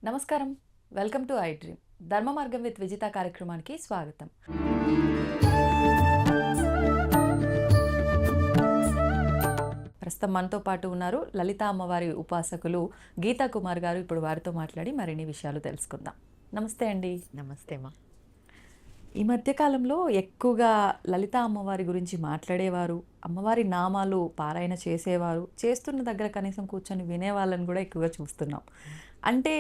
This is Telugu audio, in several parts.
నమస్కారం. Welcome to I dream. ధర్మ మార్గం విత్ విజిత కార్యక్రమానికి స్వాగతం. ప్రస్తుతం మనతో పాటు ఉన్నారు లలిత అమ్మవారి ఉపాసకులు గీతా కుమార్ గారు. ఇప్పుడు వారితో మాట్లాడి మరిన్ని విషయాలు తెలుసుకుందాం. నమస్తే అండి. నమస్తే అమ్మా. ఈ మధ్య కాలంలో ఎక్కువగా లలిత అమ్మవారి గురించి మాట్లాడేవారు, అమ్మవారి నామాలు పారాయణ చేసేవారు, చేస్తున్న దగ్గర కనీసం కూర్చొని వినేవాళ్ళని కూడా ఎక్కువగా చూస్తున్నాం. అంటే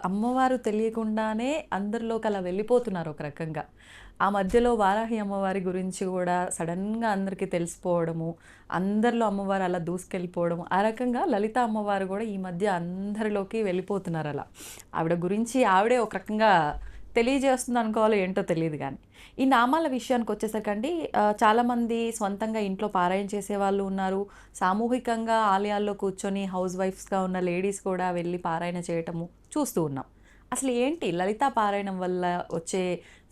అమ్మవారు తెలియకుండానే అందరిలోకి అలా వెళ్ళిపోతున్నారు ఒక రకంగా. ఆ మధ్యలో వారాహి అమ్మవారి గురించి కూడా సడన్గా అందరికీ తెలిసిపోవడము, అందరిలో అమ్మవారు అలా దూసుకెళ్ళిపోవడం, ఆ రకంగా లలిత అమ్మవారు కూడా ఈ మధ్య అందరిలోకి వెళ్ళిపోతున్నారు అలా. ఆవిడ గురించి ఆవిడే ఒక రకంగా తెలియజేస్తుంది అనుకోవాలో ఏంటో తెలియదు కానీ. ఈ నామాల విషయానికి వచ్చేసరికండి చాలామంది సొంతంగా ఇంట్లో పారాయణ చేసేవాళ్ళు ఉన్నారు. సామూహికంగా ఆలయాల్లో కూర్చొని హౌస్ వైఫ్స్గా ఉన్న లేడీస్ కూడా వెళ్ళి పారాయణ చేయటము చూస్తూ ఉన్నాం. అసలు ఏంటి లలిత పారాయణం వల్ల వచ్చే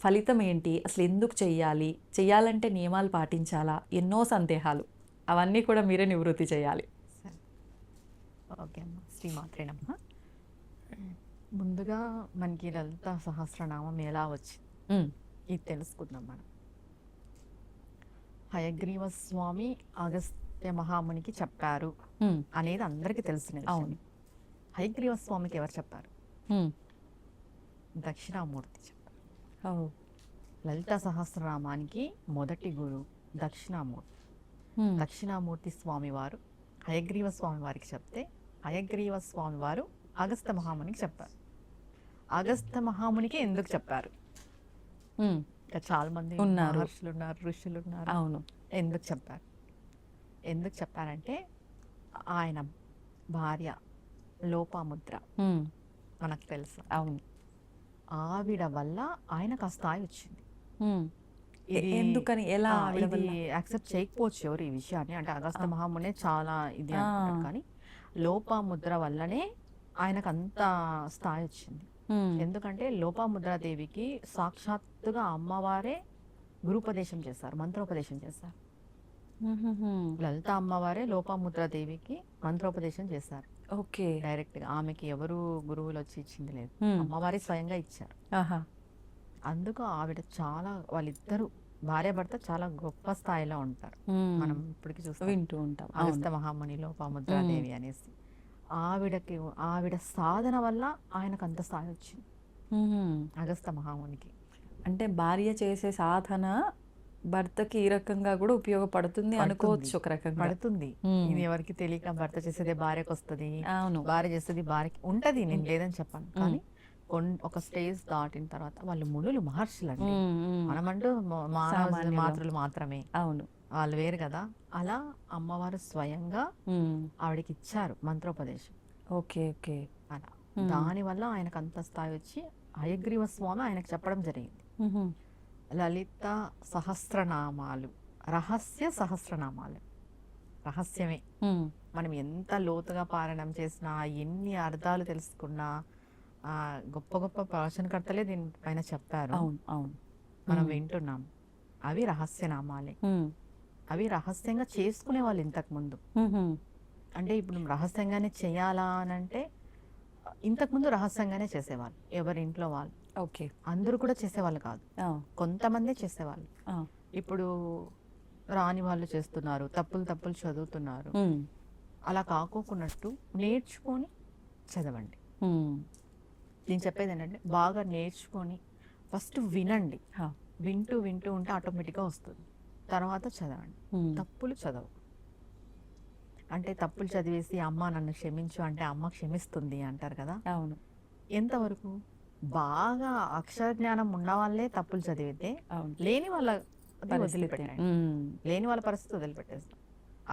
ఫలితం ఏంటి? అసలు ఎందుకు చెయ్యాలి? చెయ్యాలంటే నియమాలు పాటించాలా? ఎన్నో సందేహాలు. అవన్నీ కూడా మీరే నివృత్తి చేయాలి. సరే, ఓకే అమ్మా. శ్రీమాత్రేనమ్మా. ముందుగా మనకి లలిత సహస్రనామం ఎలా వచ్చింది ఇది తెలుసుకుందాం మనం. హయగ్రీవ స్వామి అగస్త్య మహామునికి చెప్పారు అనేది అందరికీ తెలిసిన విషయం. హయగ్రీవ స్వామికి ఎవరు చెప్పారు? దక్షిణామూర్తి చెప్పారు. లలిత సహస్రనామానికి మొదటి గురువు దక్షిణామూర్తి. దక్షిణామూర్తి స్వామి వారు హయగ్రీవ స్వామి వారికి చెప్తే హయగ్రీవ స్వామి వారు అగస్త్య మహామునికి చెప్పారు. అగస్త్య మహామునికి ఎందుకు చెప్పారు? చాలా మంది మహర్షులు ఉన్నారు, ఋషులు ఉన్నారు. అవును. ఎందుకు చెప్పారు? ఎందుకు చెప్పారంటే ఆయన భార్య లోపాముద్ర మనకు తెలుసు. అవును. ఆవిడ వల్ల ఆయనకు ఆ స్థాయి వచ్చింది. ఎందుకని, ఎలా? ఇది యాక్సెప్ట్ చేయకపోవచ్చు ఎవరు ఈ విషయాన్ని. అంటే అగస్త్య మహామునే చాలా ఇది అంటారు, కానీ లోపాముద్ర వల్లనే ఆయనకు అంత స్థాయి వచ్చింది. ఎందుకంటే లోపాముద్రాదేవికి సాక్షాత్తుగా అమ్మవారే గురుపదేశం చేశారు, మంత్రోపదేశం చేశారు. లలిత అమ్మవారే లోపాముద్రాదేవికి మంత్రోపదేశం చేశారు. ఓకే. డైరెక్ట్ గా. ఆమెకి ఎవరు గురువులు వచ్చి ఇచ్చింది లేదు, అమ్మవారే స్వయంగా ఇచ్చారు. అందుకు ఆవిడ చాలా, వాళ్ళిద్దరు భార్యాభర్త చాలా గొప్ప స్థాయిలో ఉంటారు. మనం ఇప్పటికి చూస్తూ వింటూ ఉంటాం. అగస్త్య మహాముని లోపాముద్రాదేవి అనేసి. ఆవిడ సాధన వల్ల ఆయనకు అంత స్థాయి వచ్చింది, అగస్త్య మహామునికి. అంటే భార్య చేసే సాధన భర్తకి ఈ రకంగా కూడా ఉపయోగపడుతుంది అనుకోవచ్చు. ఒక రకంగా పడుతుంది. ఇది ఎవరికి తెలియక భర్త చేసేదే భార్యకు వస్తుంది, అవును, భార్య చేసేది భార్యకి ఉంటది. నేను లేదని చెప్పాను, కానీ ఒక స్టేజ్ దాటిన తర్వాత వాళ్ళు మునులు, మహర్షులు అండి. మనమంటూ మాతృలు మాత్రమే. అవును, వాళ్ళు వేరు కదా. అలా అమ్మవారు స్వయంగా ఆవిడకి ఇచ్చారు మంత్రోపదేశం. Okay okay. అలా దాని వల్ల ఆయనకు అంత స్థాయి వచ్చి హయగ్రీవ స్వామి ఆయనకు చెప్పడం జరిగింది. లలిత సహస్రనామాలు రహస్య సహస్రనామాలు. రహస్యమే. మనం ఎంత లోతుగా పారాయణం చేసినా, ఎన్ని అర్థాలు తెలుసుకున్నా, గొప్ప గొప్ప ప్రవచనకర్తలే దీనిపైన చెప్పారు. అవును అవును, మనం వింటున్నాం. అవి రహస్యనామాలే. అవి రహస్యంగా చేసుకునే వాళ్ళు ఇంతకు ముందు. అంటే ఇప్పుడు రహస్యంగానే చేయాలా అని అంటే, ఇంతకు ముందు రహస్యంగానే చేసేవాళ్ళు ఎవరి ఇంట్లో వాళ్ళు. ఓకే. అందరూ కూడా చేసేవాళ్ళు కాదు, కొంతమందే చేసేవాళ్ళు. ఇప్పుడు రాని వాళ్ళు చేస్తున్నారు, తప్పులు చదువుతున్నారు. అలా కాకోకున్నట్టు నేర్చుకొని చదవండి. నేను చెప్పేది ఏంటంటే, బాగా నేర్చుకొని ఫస్ట్ వినండి. వింటూ వింటూ ఉంటే ఆటోమేటిక్గా వస్తుంది. తర్వాత చదవండి. తప్పులు చదవు. అంటే తప్పులు చదివేసి అమ్మ నన్ను క్షమించు అంటే అమ్మ క్షమిస్తుంది అంటారు కదా. అవును. ఎంతవరకు? బాగా అక్షర జ్ఞానం ఉన్న వాళ్ళే తప్పులు చదివితే లేని వాళ్ళ వదిలిపెట్టండి. లేని వాళ్ళ పరిస్థితి వదిలిపెట్టేస్తాం.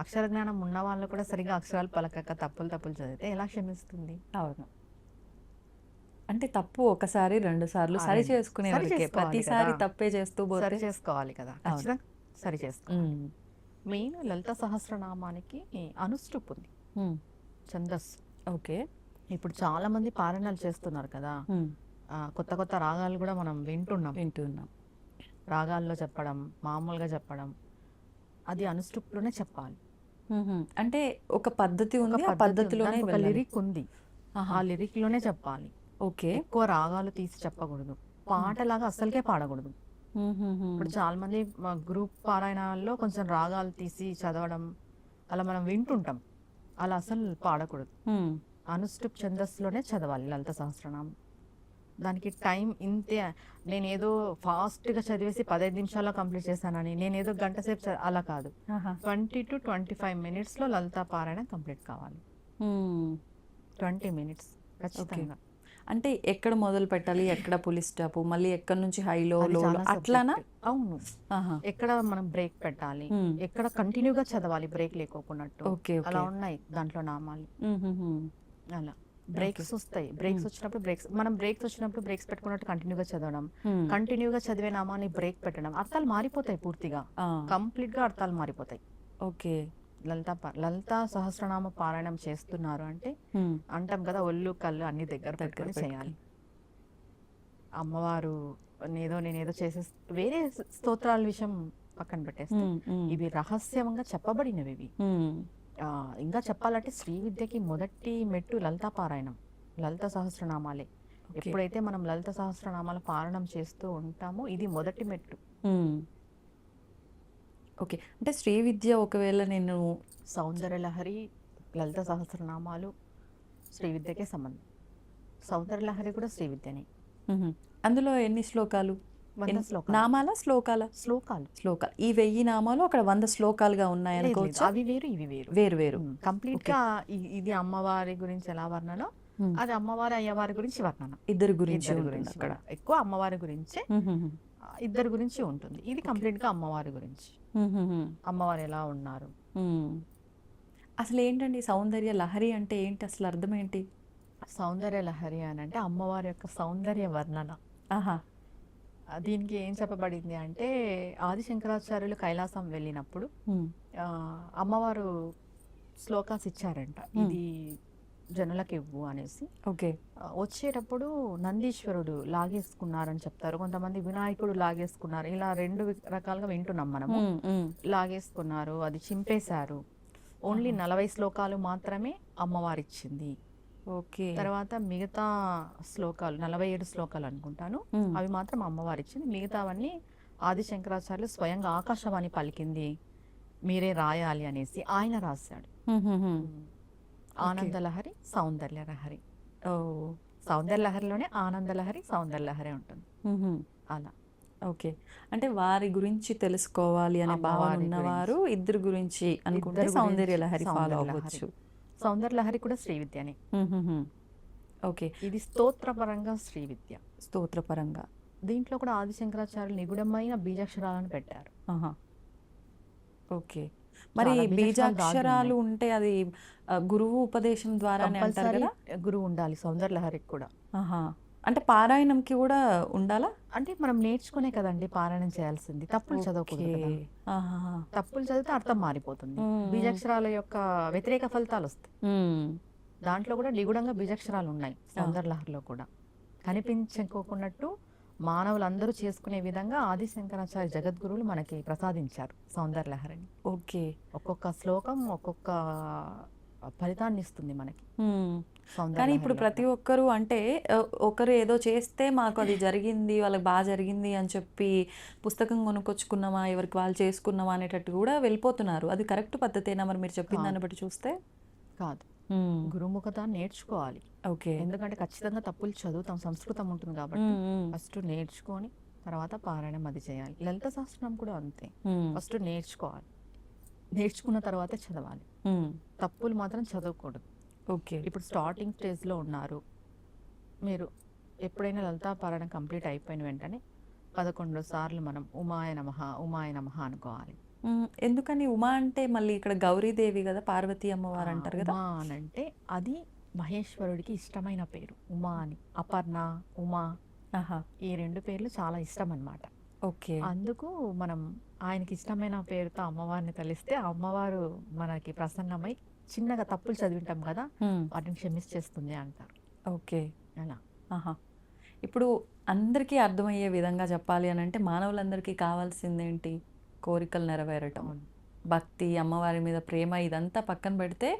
అక్షర జ్ఞానం ఉన్న వాళ్ళు కూడా సరిగా అక్షరాలు పలకక తప్పులు చదివితే ఎలా క్షమిస్తుంది? అవును. అంటే తప్పు ఒకసారి రెండు సార్లు సరి చేసుకునే, ప్రతిసారి తప్పే చేస్తూ సరి చేసుకోవాలి కదా. ఖచ్చితంగా సరి చేసుకోవాలి. మెయిన్ లలిత సహస్రనామానికి అనుష్ఠుప్ ఉంది, ఛందస్సు. ఓకే. ఇప్పుడు చాలా మంది పారాయణాలు చేస్తున్నారు కదా, కొత్త కొత్త రాగాలు కూడా మనం వింటున్నాం. రాగాల్లో చెప్పడం, మామూలుగా చెప్పడం, అది అనుష్ఠుప్లోనే చెప్పాలి. అంటే ఒక పద్ధతి ఉంది, ఆ పద్ధతిలోనే ఒక లిరిక్ ఉంది, ఆ లిరిక్ లోనే చెప్పాలి. ఓకే. ఎక్కువ రాగాలు తీసి చెప్పకూడదు. పాటలాగా అస్సలకే పాడకూడదు. ఇప్పుడు చాలా మంది గ్రూప్ పారాయణాల్లో కొంచెం రాగాలు తీసి చదవడం అలా మనం వింటుంటాం. అలా అసలు పాడకూడదు. అనుష్టుప్ ఛందస్సులోనే చదవాలి లలిత సహస్రనామం. దానికి టైం ఇంతే. నేనేదో ఫాస్ట్గా చదివేసి 15 నిమిషాల్లో కంప్లీట్ చేశానని, నేనేదో గంట సేపు అలా కాదు. 20 to 25 minutesలో లలితా పారాయణ కంప్లీట్ కావాలి. 20 minutes ఖచ్చితంగా. అంటే ఎక్కడ మొదలు పెట్టాలి, ఎక్కడ పులి స్టాప్, మళ్ళీ ఎక్కడ నుంచి హైలో అది లో చాలా అట్లానా? subject. అవును. ఎక్కడ మనం బ్రేక్ పెట్టాలి, ఎక్కడ కంటిన్యూగా చదవాలి బ్రేక్ లేకోకున్నట్టు. ఓకే. అలా ఉన్నాయి దాంట్లో నామాలు. అలా బ్రేక్స్ వస్తాయి. బ్రేక్స్ వచ్చినప్పుడు మనం బ్రేక్స్ వచ్చినప్పుడు బ్రేక్స్ పెట్టుకున్నట్టు కంటిన్యూగా చదవడం, కంటిన్యూగా చదివే నామాన్ని బ్రేక్ పెట్టడం, అర్థాలు మారిపోతాయి పూర్తిగా. కంప్లీట్ గా అర్థాలు మారిపోతాయి. ఓకే. లలితా సహస్రనామ పారాయణం చేస్తున్నారు అంటే అంటాం కదా, ఒళ్ళు కళ్ళు అన్ని దగ్గర పెట్టుకొని చేయాలి. అమ్మవారు నేనేదో చేసే వేరే స్తోత్రాల విషయం పక్కన పెట్టేస్తే ఇవి రహస్యంగా చెప్పబడినవి ఇవి. ఇంకా చెప్పాలంటే శ్రీ విద్యకి మొదటి మెట్టు లలితా పారాయణం, లలిత సహస్రనామాలే. ఎప్పుడైతే మనం లలిత సహస్రనామాల పారాయణం చేస్తూ ఉంటామో ఇది మొదటి మెట్టు. ఓకే. అంటే శ్రీ విద్య ఒకవేళ నేను సౌందర్యలహరి, లలిత సహస్రనామాలు శ్రీ విద్యకే సంబంధం. సౌందర్యలహరి కూడా శ్రీ విద్యనే. అందులో ఎన్ని శ్లోకాలు? 100 శ్లోకాలు. నామాల శ్లోకాల? శ్లోకాలు. ఈ 1000 నామాలు అక్కడ 100 శ్లోకాలుగా ఉన్నాయనుకోవచ్చు. అవి వేరు ఇవి వేరు వేరు. కంప్లీట్ గా ఇది అమ్మవారి గురించి ఎలా వర్ణన, అది అమ్మవారి అయ్యవారి గురించి వర్ణన. ఇద్దరు గురించి అక్కడ ఎక్కువ అమ్మవారి గురించే, ఇద్దరు గురించి ఉంటుంది. ఇది కంప్లీట్ గా అమ్మవారి గురించి, అమ్మవారు ఎలా ఉన్నారు. అసలు ఏంటండి సౌందర్య లహరి అంటే ఏంటి, అసలు అర్థం ఏంటి? సౌందర్య లహరి అని అంటే అమ్మవారి యొక్క సౌందర్య వర్ణన. దీనికి ఏం చెప్పబడింది అంటే, ఆది శంకరాచార్యులు కైలాసం వెళ్ళినప్పుడు అమ్మవారు శ్లోకాస్ ఇచ్చారంట, ఇది జనులకు ఇవ్వు అనేసి. ఓకే. వచ్చేటప్పుడు నందీశ్వరుడు లాగేసుకున్నారని చెప్తారు, కొంతమంది వినాయకుడు లాగేసుకున్నారు, ఇలా 2 రకాలుగా వింటున్నాం మనము. లాగేసుకున్నారు, అది చింపేశారు. ఓన్లీ 40 శ్లోకాలు మాత్రమే అమ్మవారు ఇచ్చింది. ఓకే. తర్వాత మిగతా శ్లోకాలు 47 శ్లోకాలు అనుకుంటాను, అవి మాత్రం అమ్మవారు ఇచ్చింది. మిగతావన్నీ ఆది శంకరాచార్యులు స్వయంగా ఆకాశవాణి పలికింది, మీరే రాయాలి అనేసి ఆయన రాశాడు. ఆనందలహరి, సౌందర్యలహరి. సౌందర్యలహరిలోనే ఆనందలహరి, సౌందర్యలహరి ఉంటుంది. అలా. ఓకే. అంటే వారి గురించి తెలుసుకోవాలి అనే భావన ఉన్నవారు ఇద్దరు గురించి అనుకుంటే సౌందర్యలహరి ఫాలో అవ్వచ్చు. సౌందర్యలహరి కూడా శ్రీ విద్యనే. ఓకే. ఇది స్తోత్రపరంగా శ్రీ విద్య. స్తోత్రపరంగా దీంట్లో కూడా ఆది శంకరాచార్యులు నిగుడమైన బీజాక్షరాలను పెట్టారు. ఓకే. మరి బీజాక్షరాలు ఉంటే అది గురువు ఉపదేశం ద్వారా గురువు ఉండాలి సౌందర్యలహరికి కూడా. అంటే పారాయణంకి కూడా ఉండాలా? అంటే మనం నేర్చుకునే కదండి పారాయణం చేయాల్సింది, తప్పులు చదవకూడదు కదా. తప్పులు చదివితే అర్థం మారిపోతుంది, బీజాక్షరాల యొక్క వ్యతిరేక ఫలితాలు వస్తాయి. దాంట్లో కూడా నిగుడంగా బీజాక్షరాలు ఉన్నాయి సౌందర్యలహరిలో కూడా. కనిపించుకోకున్నట్టు మానవులందరూ చేసుకునే విధంగా ఆది శంకరాచార్య జగద్గురువులు మనకి ప్రసాదించారు సౌందర్యలహరిని. ఓకే. ఒక్కొక్క శ్లోకం ఒక్కొక్క ఫలితాన్ని ఇస్తుంది మనకి. కానీ ఇప్పుడు ప్రతి ఒక్కరు అంటే ఒకరు ఏదో చేస్తే మాకు అది జరిగింది, వాళ్ళకి బాగా జరిగింది అని చెప్పి పుస్తకం కొనుక్కొచ్చుకున్నామా, ఎవరికి వాళ్ళు చేసుకున్నామా అనేటట్టు కూడా వెళ్ళిపోతున్నారు. అది కరెక్ట్ పద్ధతేనా మరి మీరు చెప్పిన దాన్ని బట్టి చూస్తే? కాదు, గురుముఖత నేర్చుకోవాలి. ఓకే. ఎందుకంటే ఖచ్చితంగా తప్పులు చదువుతాం, సంస్కృతం ఉంటుంది కాబట్టి ఫస్ట్ నేర్చుకొని తర్వాత పారాయణం అది చేయాలి. లలిత సహస్రనామం కూడా అంతే, ఫస్ట్ నేర్చుకోవాలి, నేర్చుకున్న తర్వాతే చదవాలి. తప్పులు మాత్రం చదవకూడదు. ఓకే. ఇప్పుడు స్టార్టింగ్ స్టేజ్లో ఉన్నారు మీరు, ఎప్పుడైనా లలితా పారాయణం కంప్లీట్ అయిపోయిన వెంటనే 11 సార్లు మనం ఉమాయ నమః ఉమాయ నమః అనుకోవాలి. ఎందుకని ఉమా అంటే మళ్ళీ ఇక్కడ గౌరీదేవి కదా, పార్వతీ అమ్మవారు అంటారు కదా. ఉమా అని అంటే అది మహేశ్వరుడికి ఇష్టమైన పేరు. ఉమా అని, అపర్ణ, ఉమా, ఈ 2 పేర్లు చాలా ఇష్టం అన్నమాట. ఓకే. అందుకు మనం ఆయనకి ఇష్టమైన పేరుతో అమ్మవారిని తలిస్తే అమ్మవారు మనకి ప్రసన్నమై చిన్నగా తప్పులు చదివింటాం కదా, వాటిని క్షమించేస్తుంది అంటారు. ఓకే. అలా. ఇప్పుడు అందరికీ అర్థమయ్యే విధంగా చెప్పాలి అని అంటే మానవులందరికీ కావాల్సిందేంటి? కోరికలు నెరవేరటం, భక్తి, అమ్మవారి మీద ప్రేమ, ఇదంతా పక్కన పెడితే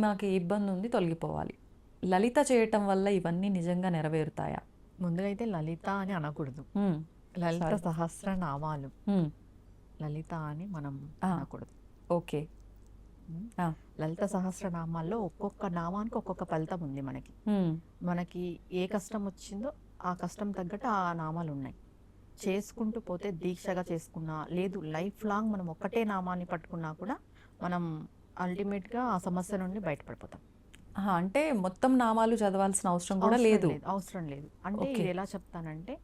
మాకు ఇబ్బంది ఉంది తొలగిపోవాలి. లలిత చేయటం వల్ల ఇవన్నీ నిజంగా నెరవేరుతాయా? ముందుగా అయితే లలిత అని అనకూడదు. హ్మ్. లలిత Sorry. సహస్రనామాలు. హ్మ్. లలిత అని మనం ఆ. అనకూడదు. ఓకే. ఉమ్. ఆ. లలిత సహస్రనామాల్లో ఒక్కొక్క నామానికి ఒక్కొక్క ఫలితం ఉంది మనకి. హ్మ్. మనకి ఏ కష్టం వచ్చిందో ఆ కష్టం తగ్గట్టు ఆ నామాలు ఉన్నాయి. చేసుకుంటూ పోతే దీక్షగా చేసుకున్నా, లేదు లైఫ్ లాంగ్ మనం ఒక్కటే నామాన్ని పట్టుకున్నా కూడా మనం అల్టిమేట్గా ఆ సమస్య నుండి బయటపడిపోతాం. ఆహా, అంటే మొత్తం నామాలు చదవాల్సిన అవసరం కూడా లేదు. అవసరం లేదు. అంటే ఓకే. ఇది ఎలా చెప్తానంటే,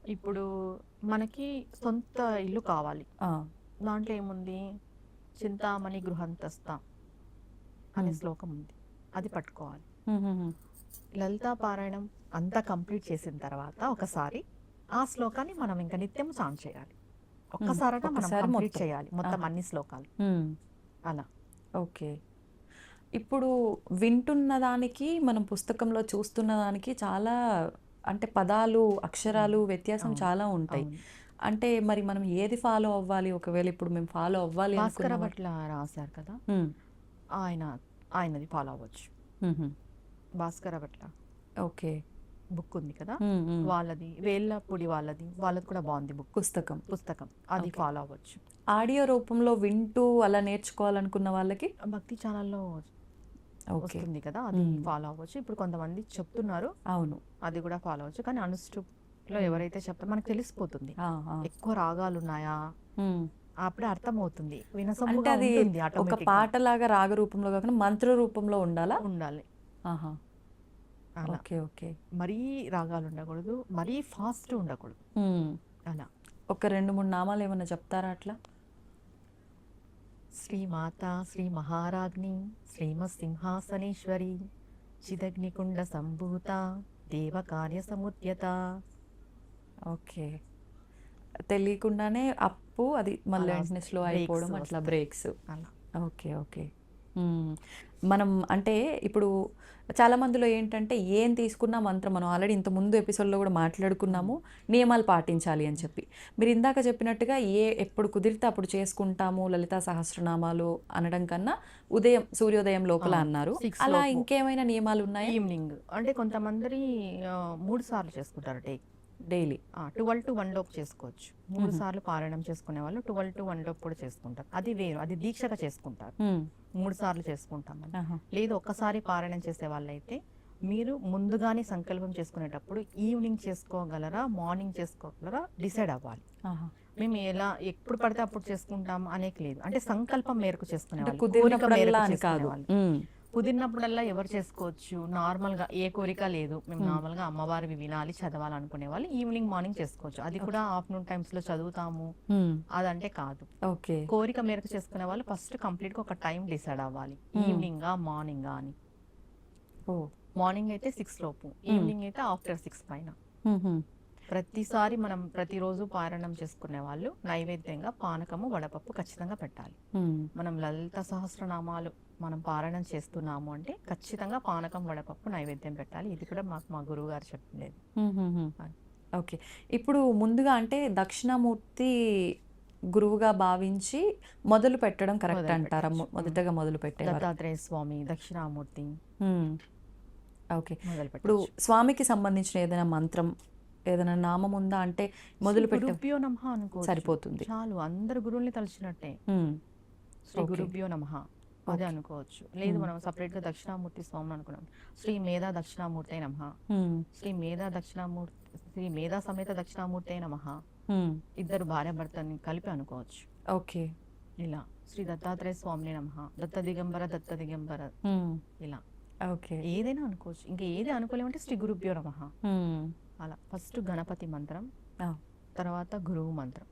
ఇప్పుడు మనకి సొంత ఇల్లు కావాలి. ఆ. దాంట్లో ఏముంది, చింతామణి గృహంతస్థ అనే శ్లోకం ఉంది, అది పట్టుకోవాలి. హ్మ్, హ్మ్, హ్మ్. లలితా పారాయణం అంతా కంప్లీట్ చేసిన తర్వాత ఒకసారి ఆ శ్లోకాన్ని మనం ఇంకా నిత్యం చాంట్ చేయాలి. ఒక్కసారైనా మనం ఒక్కసారి కంప్లీట్ మొత్తం. చేయాలి మొత్తం ఆహా. అన్ని శ్లోకాలు. హ్మ్. అలా ఓకే. ఇప్పుడు వింటున్న దానికి మనం పుస్తకంలో చూస్తున్న దానికి చాలా అంటే పదాలు, అక్షరాలు వ్యత్యాసం అవును, చాలా ఉంటాయి. అవును. అంటే మరి మనం ఏది ఫాలో అవ్వాలి? ఒకవేళ ఇప్పుడు మేము ఫాలో అవ్వాలి భాస్కర అనుకున్నాం. భట్ల రాశారు కదా, హ్మ్. ఆయన ఆయనది ఫాలో అవ్వచ్చు. హుహు. భాస్కర భట్ల ఓకే. బుక్ ఉంది కదా, హ్మ్, హ్మ్. వాళ్ళది వేళ్ళపూడి వాళ్ళది కూడా బాగుంది బుక్, పుస్తకం. పుస్తకం, అది ఓకే. ఫాలో అవ్వచ్చు. ఆడియో రూపంలో వింటూ అలా నేర్చుకోవాలనుకున్న వాళ్ళకి? భక్తి ఛానల్లో ఓకే. వస్తుంది కదా, అది హ్మ్. ఫాలో అవ్వచ్చు. ఇప్పుడు కొంతమంది చెప్తున్నారు, అవును. అది కూడా ఫాలో అవ్వచ్చు. కానీ అనుష్ఠుప్లో ఎవరైతే చెప్తారో మనకు తెలిసిపోతుంది ఆ, ఆ. ఎక్కువ రాగాలు ఉన్నాయా, హ్మ్. అప్పుడే అర్థమవుతుంది, అంటే వినసొంపుగా అది ఉంటుంది, ఒక ఆటోమేటిక్గా పాటలాగా రాగ రూపంలో కాకుండా మంత్ర రూపంలో ఉండాలా? ఉండాలి. ఆహా. అలా ఓకే, ఓకే. మరీ రాగాలు ఉండకూడదు, మరీ ఫాస్ట్ ఉండకూడదు. హ్మ్. అలా ఒక 2, 3 నామాలు ఏమన్నా చెప్తారా అట్లా? శ్రీమాత శ్రీ మహారాజ్ని శ్రీమసింహాసనేశ్వరి చిదగ్నికుండ సంభూత దేవకార్య సముద్యత. ఓకే. తెలియకుండానే అప్పు అది మళ్ళీ అలా వెంటనే వస్తాయి, స్లో అయిపోవడం, breaks అట్లా వస్తాయి. బ్రేక్స్. అలా ఓకే, ఓకే. హ్మ్. మనం అంటే ఇప్పుడు చాలా మందిలో ఏంటంటే ఏం తీసుకున్నా మంత్రం మనం ఆల్రెడీ ఇంతకుముందు ఎపిసోడ్‌లో కూడా మాట్లాడుకున్నాము. నియమాలు పాటించాలి అని చెప్పి. మీరు ఇందాక చెప్పినట్టుగా ఎప్పుడు కుదిరితే అప్పుడు చేసుకుంటాము లలితా సహస్రనామాలు అనడం కన్నా సూర్యోదయం లోపల అన్నారు. 6 అలా లోపు ఇంకేమైనా నియమాలున్నాయా? ఈవినింగ్ అంటే కొంతమంది 3 సార్లు చేసుకుంటారు డే. డైలీ. 12 to 1 లోపు చేసుకోవచ్చు. 3 సార్లు పారాయణం చేసుకునే వాళ్ళు 12 to 1 లోపు కూడా చేసుకుంటారు. అది వేరు, అది దీక్షగా చేసుకుంటారు. హ్మ్. 3 సార్లు చేసుకుంటామని. ఆహా. లేదు ఒక్కసారి పారాయణం చేసే వాళ్ళైతే మీరు ముందుగానే సంకల్పం చేసుకునేటప్పుడు ఈవినింగ్ చేసుకోగలరా, మార్నింగ్ చేసుకోగలరా డిసైడ్ అవ్వాలి. ఆహా. మేము ఎలా ఎప్పుడు పడితే అప్పుడు చేసుకుంటాం అనేక లేదు. అంటే సంకల్పం మేరకు చేసుకునే అంటే వాళ్ళు, కోరిక కుదిరినప్పుడల్లా మేరకు అని చేసుకునే కాదు. వాళ్ళు. హ్మ్. కుదిరినప్పుడల్లా ఎవరు చేసుకోవచ్చు. నార్మల్గా ఏ కోరిక లేదు, మేము నార్మల్గా అమ్మవారివి వినాలి చదవాలి అనుకునే వాళ్ళు ఈవినింగ్ మార్నింగ్ చేసుకోవచ్చు. అది కూడా ఆఫ్టర్నూన్ టైమ్స్లో చదువుతాము హ్మ్. అదంటే కాదు. ఓకే. కోరిక మేరకు చేసుకునే వాళ్ళు ఫస్ట్ కంప్లీట్గా ఒక టైం డిసైడ్ అవ్వాలి, ఈవినింగా మార్నింగా అని. ఓహ్! మార్నింగ్ అయితే 6 లోపు, ఈవినింగ్ అయితే ఆఫ్టర్ 6 పైన. హుహు. ప్రతిసారి మనం ప్రతిరోజు పారాయణం చేసుకునే వాళ్ళు నైవేద్యంగా పానకము వడపప్పు ఖచ్చితంగా పెట్టాలి. హ్మ్. మనం లలిత సహస్రనామాలు మనం పారాయణం చేస్తున్నాము అంటే ఖచ్చితంగా పానకం వడపప్పు నైవేద్యం పెట్టాలి. ఇది కూడా మా గురువు గారు చెప్పిండేది. హుహుహు. అది. ఓకే. ఇప్పుడు ముందుగా అంటే దక్షిణామూర్తి గురువుగా భావించి మొదలు పెట్టడం కరెక్ట్ మొదలు అంటారా? పెట్టచ్చు. మొదటగా మొదలు పెట్టేవారు. దత్తాత్రేయ స్వామి, దక్షిణామూర్తి హ్మ్. ఓకే. మొదలు ఇప్పుడు పెట్టచ్చు. స్వామికి సంబంధించిన ఏదైనా మంత్రం, ఏదైనా నామం ఉందా? అంటే మొదలు పెట్టే గురుభ్యో నమః అనుకోవచ్చు, సరిపోతుంది. చాలు, అందరు గురువుల్ని తలుచినట్టే. హ్మ్. శ్రీ ఓకే. గురుభ్యో నమః అదే అనుకోవచ్చు. లేదు మనం సపరేట్గా దక్షిణామూర్తి స్వామి అనుకున్నాం, శ్రీ మేధా దక్షిణామూర్తి నమః, హ్మ్. శ్రీ మేధా సమేత దక్షిణామూర్తి నమః. హ్మ్. ఇద్దరు భార్యాభర్తని కలిపి అనుకోవచ్చు. ఓకే. ఇలా శ్రీ దత్తాత్రేయ స్వామిని నమః, దత్త దిగంబర హ్మ్. ఇలా ఓకే. ఏదైనా అనుకోవచ్చు. ఇంకా ఏది అనుకోలేమంటే శ్రీ గురుభ్యో నమః. హ్మ్. అలా ఫస్ట్ గణపతి మంత్రం, ఆ. తర్వాత గురువు మంత్రం,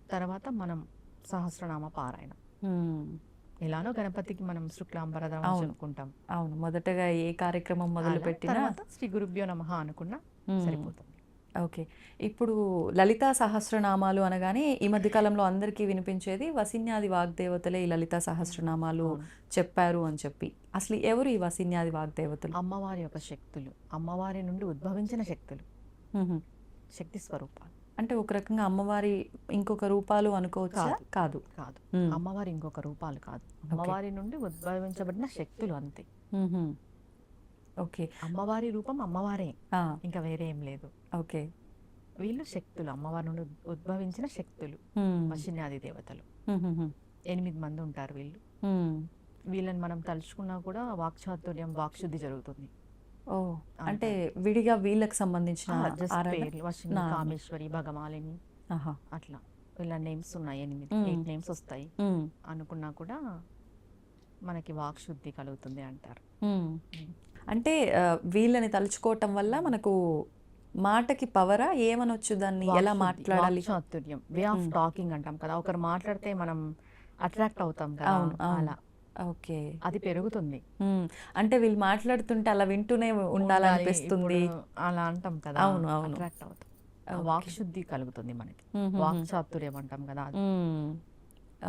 తర్వాత మనం సహస్రనామ పారాయణం. హ్మ్. ఎలానో గణపతికి మనం శుక్లాంబరధరం అని అవును. చెప్పుకుంటాం. అవును. మొదటగా ఏ కార్యక్రమం అలా మొదలుపెట్టినా తర్వాత శ్రీ గురుభ్యో నమః అనుకున్నా సరిపోతుంది. ఓకే. ఇప్పుడు లలితా సహస్రనామాలు అనగానే ఈ మధ్య కాలంలో అందరికీ వినిపించేది వసిన్యాది వాగ్దేవతలే ఈ లలితా సహస్రనామాలు అవును. చెప్పారు అని చెప్పి. అసలు ఎవరు ఈ వసిన్యాది వాగ్దేవతలు? అమ్మవారి యొక్క శక్తులు, అమ్మవారి నుండి ఉద్భవించిన శక్తులు, హుహు. శక్తి స్వరూపాలు. అంటే ఒక రకంగా అమ్మవారి ఇంకొక రూపాలు అనుకోవచ్చా? కాదు. కాదు, హ్మ్. అమ్మవారి ఇంకొక రూపాలు కాదు, అమ్మవారి నుండి ఉద్భవించబడిన శక్తులు అంతే. హుహు. ఓకే. అమ్మవారి రూపం అమ్మవారే, ఆ! ఇంకా వేరే ఏం లేదు. ఓకే. వీళ్ళు శక్తులు, అమ్మవారి నుండి ఉద్భవించిన శక్తులు, హ్మ్. వశిన్యాది దేవతలు. హుహుహు. 8 మంది ఉంటారు వీళ్ళు. హ్మ్. వీళ్ళని మనం తలుచుకున్నా కూడా వాక్చాతుర్యం, వాక్శుద్ధి జరుగుతుంది. ఓహ్! అంటే అంటారు. విడిగా వీళ్ళకి సంబంధించిన జస్ట్ ఆరాధన? పేర్లు వశిని, నా కామేశ్వరి, భగమాలిని ఆహా! అట్లా వీళ్ళ నేమ్స్ ఉన్నాయి. 8 హ్మ్. నేమ్స్ వస్తాయి. హ్మ్. అనుకున్నా కూడా మనకి వాక్శుద్ధి కలుగుతుంది అంటారు. హ్మ్. అంటే వీళ్ళని తలుచుకోవటం వల్ల మనకు మాటకి పవరా? ఏమనొచ్చు దాన్ని? ఎలా వాక్శుద్ధి, మాట్లాడాలి? వాక్చాతుర్యం, వే ఆఫ్ హ్మ్. టాకింగ్ అంటాం కదా, ఒకరు మాట్లాడితే మనం అట్రాక్ట్ అవుతాం కదా, అవును. అవును. అలా ఓకే. అది పెరుగుతుంది. హ్మ్. అంటే వీళ్ళు మాట్లాడుతుంటే అలా వింటూనే ఉండాలి. ఉండాలనిపిస్తుంది. ఇప్పుడు అలా అంటాం కదా, అవును. అవును. అట్రాక్ట్ అవుతాం. ఓకే. వాక్శుద్ధి కలుగుతుంది మనకి. హుహుహు. వాక్చాతుర్యం అంటాం కదా అది. హ్మ్.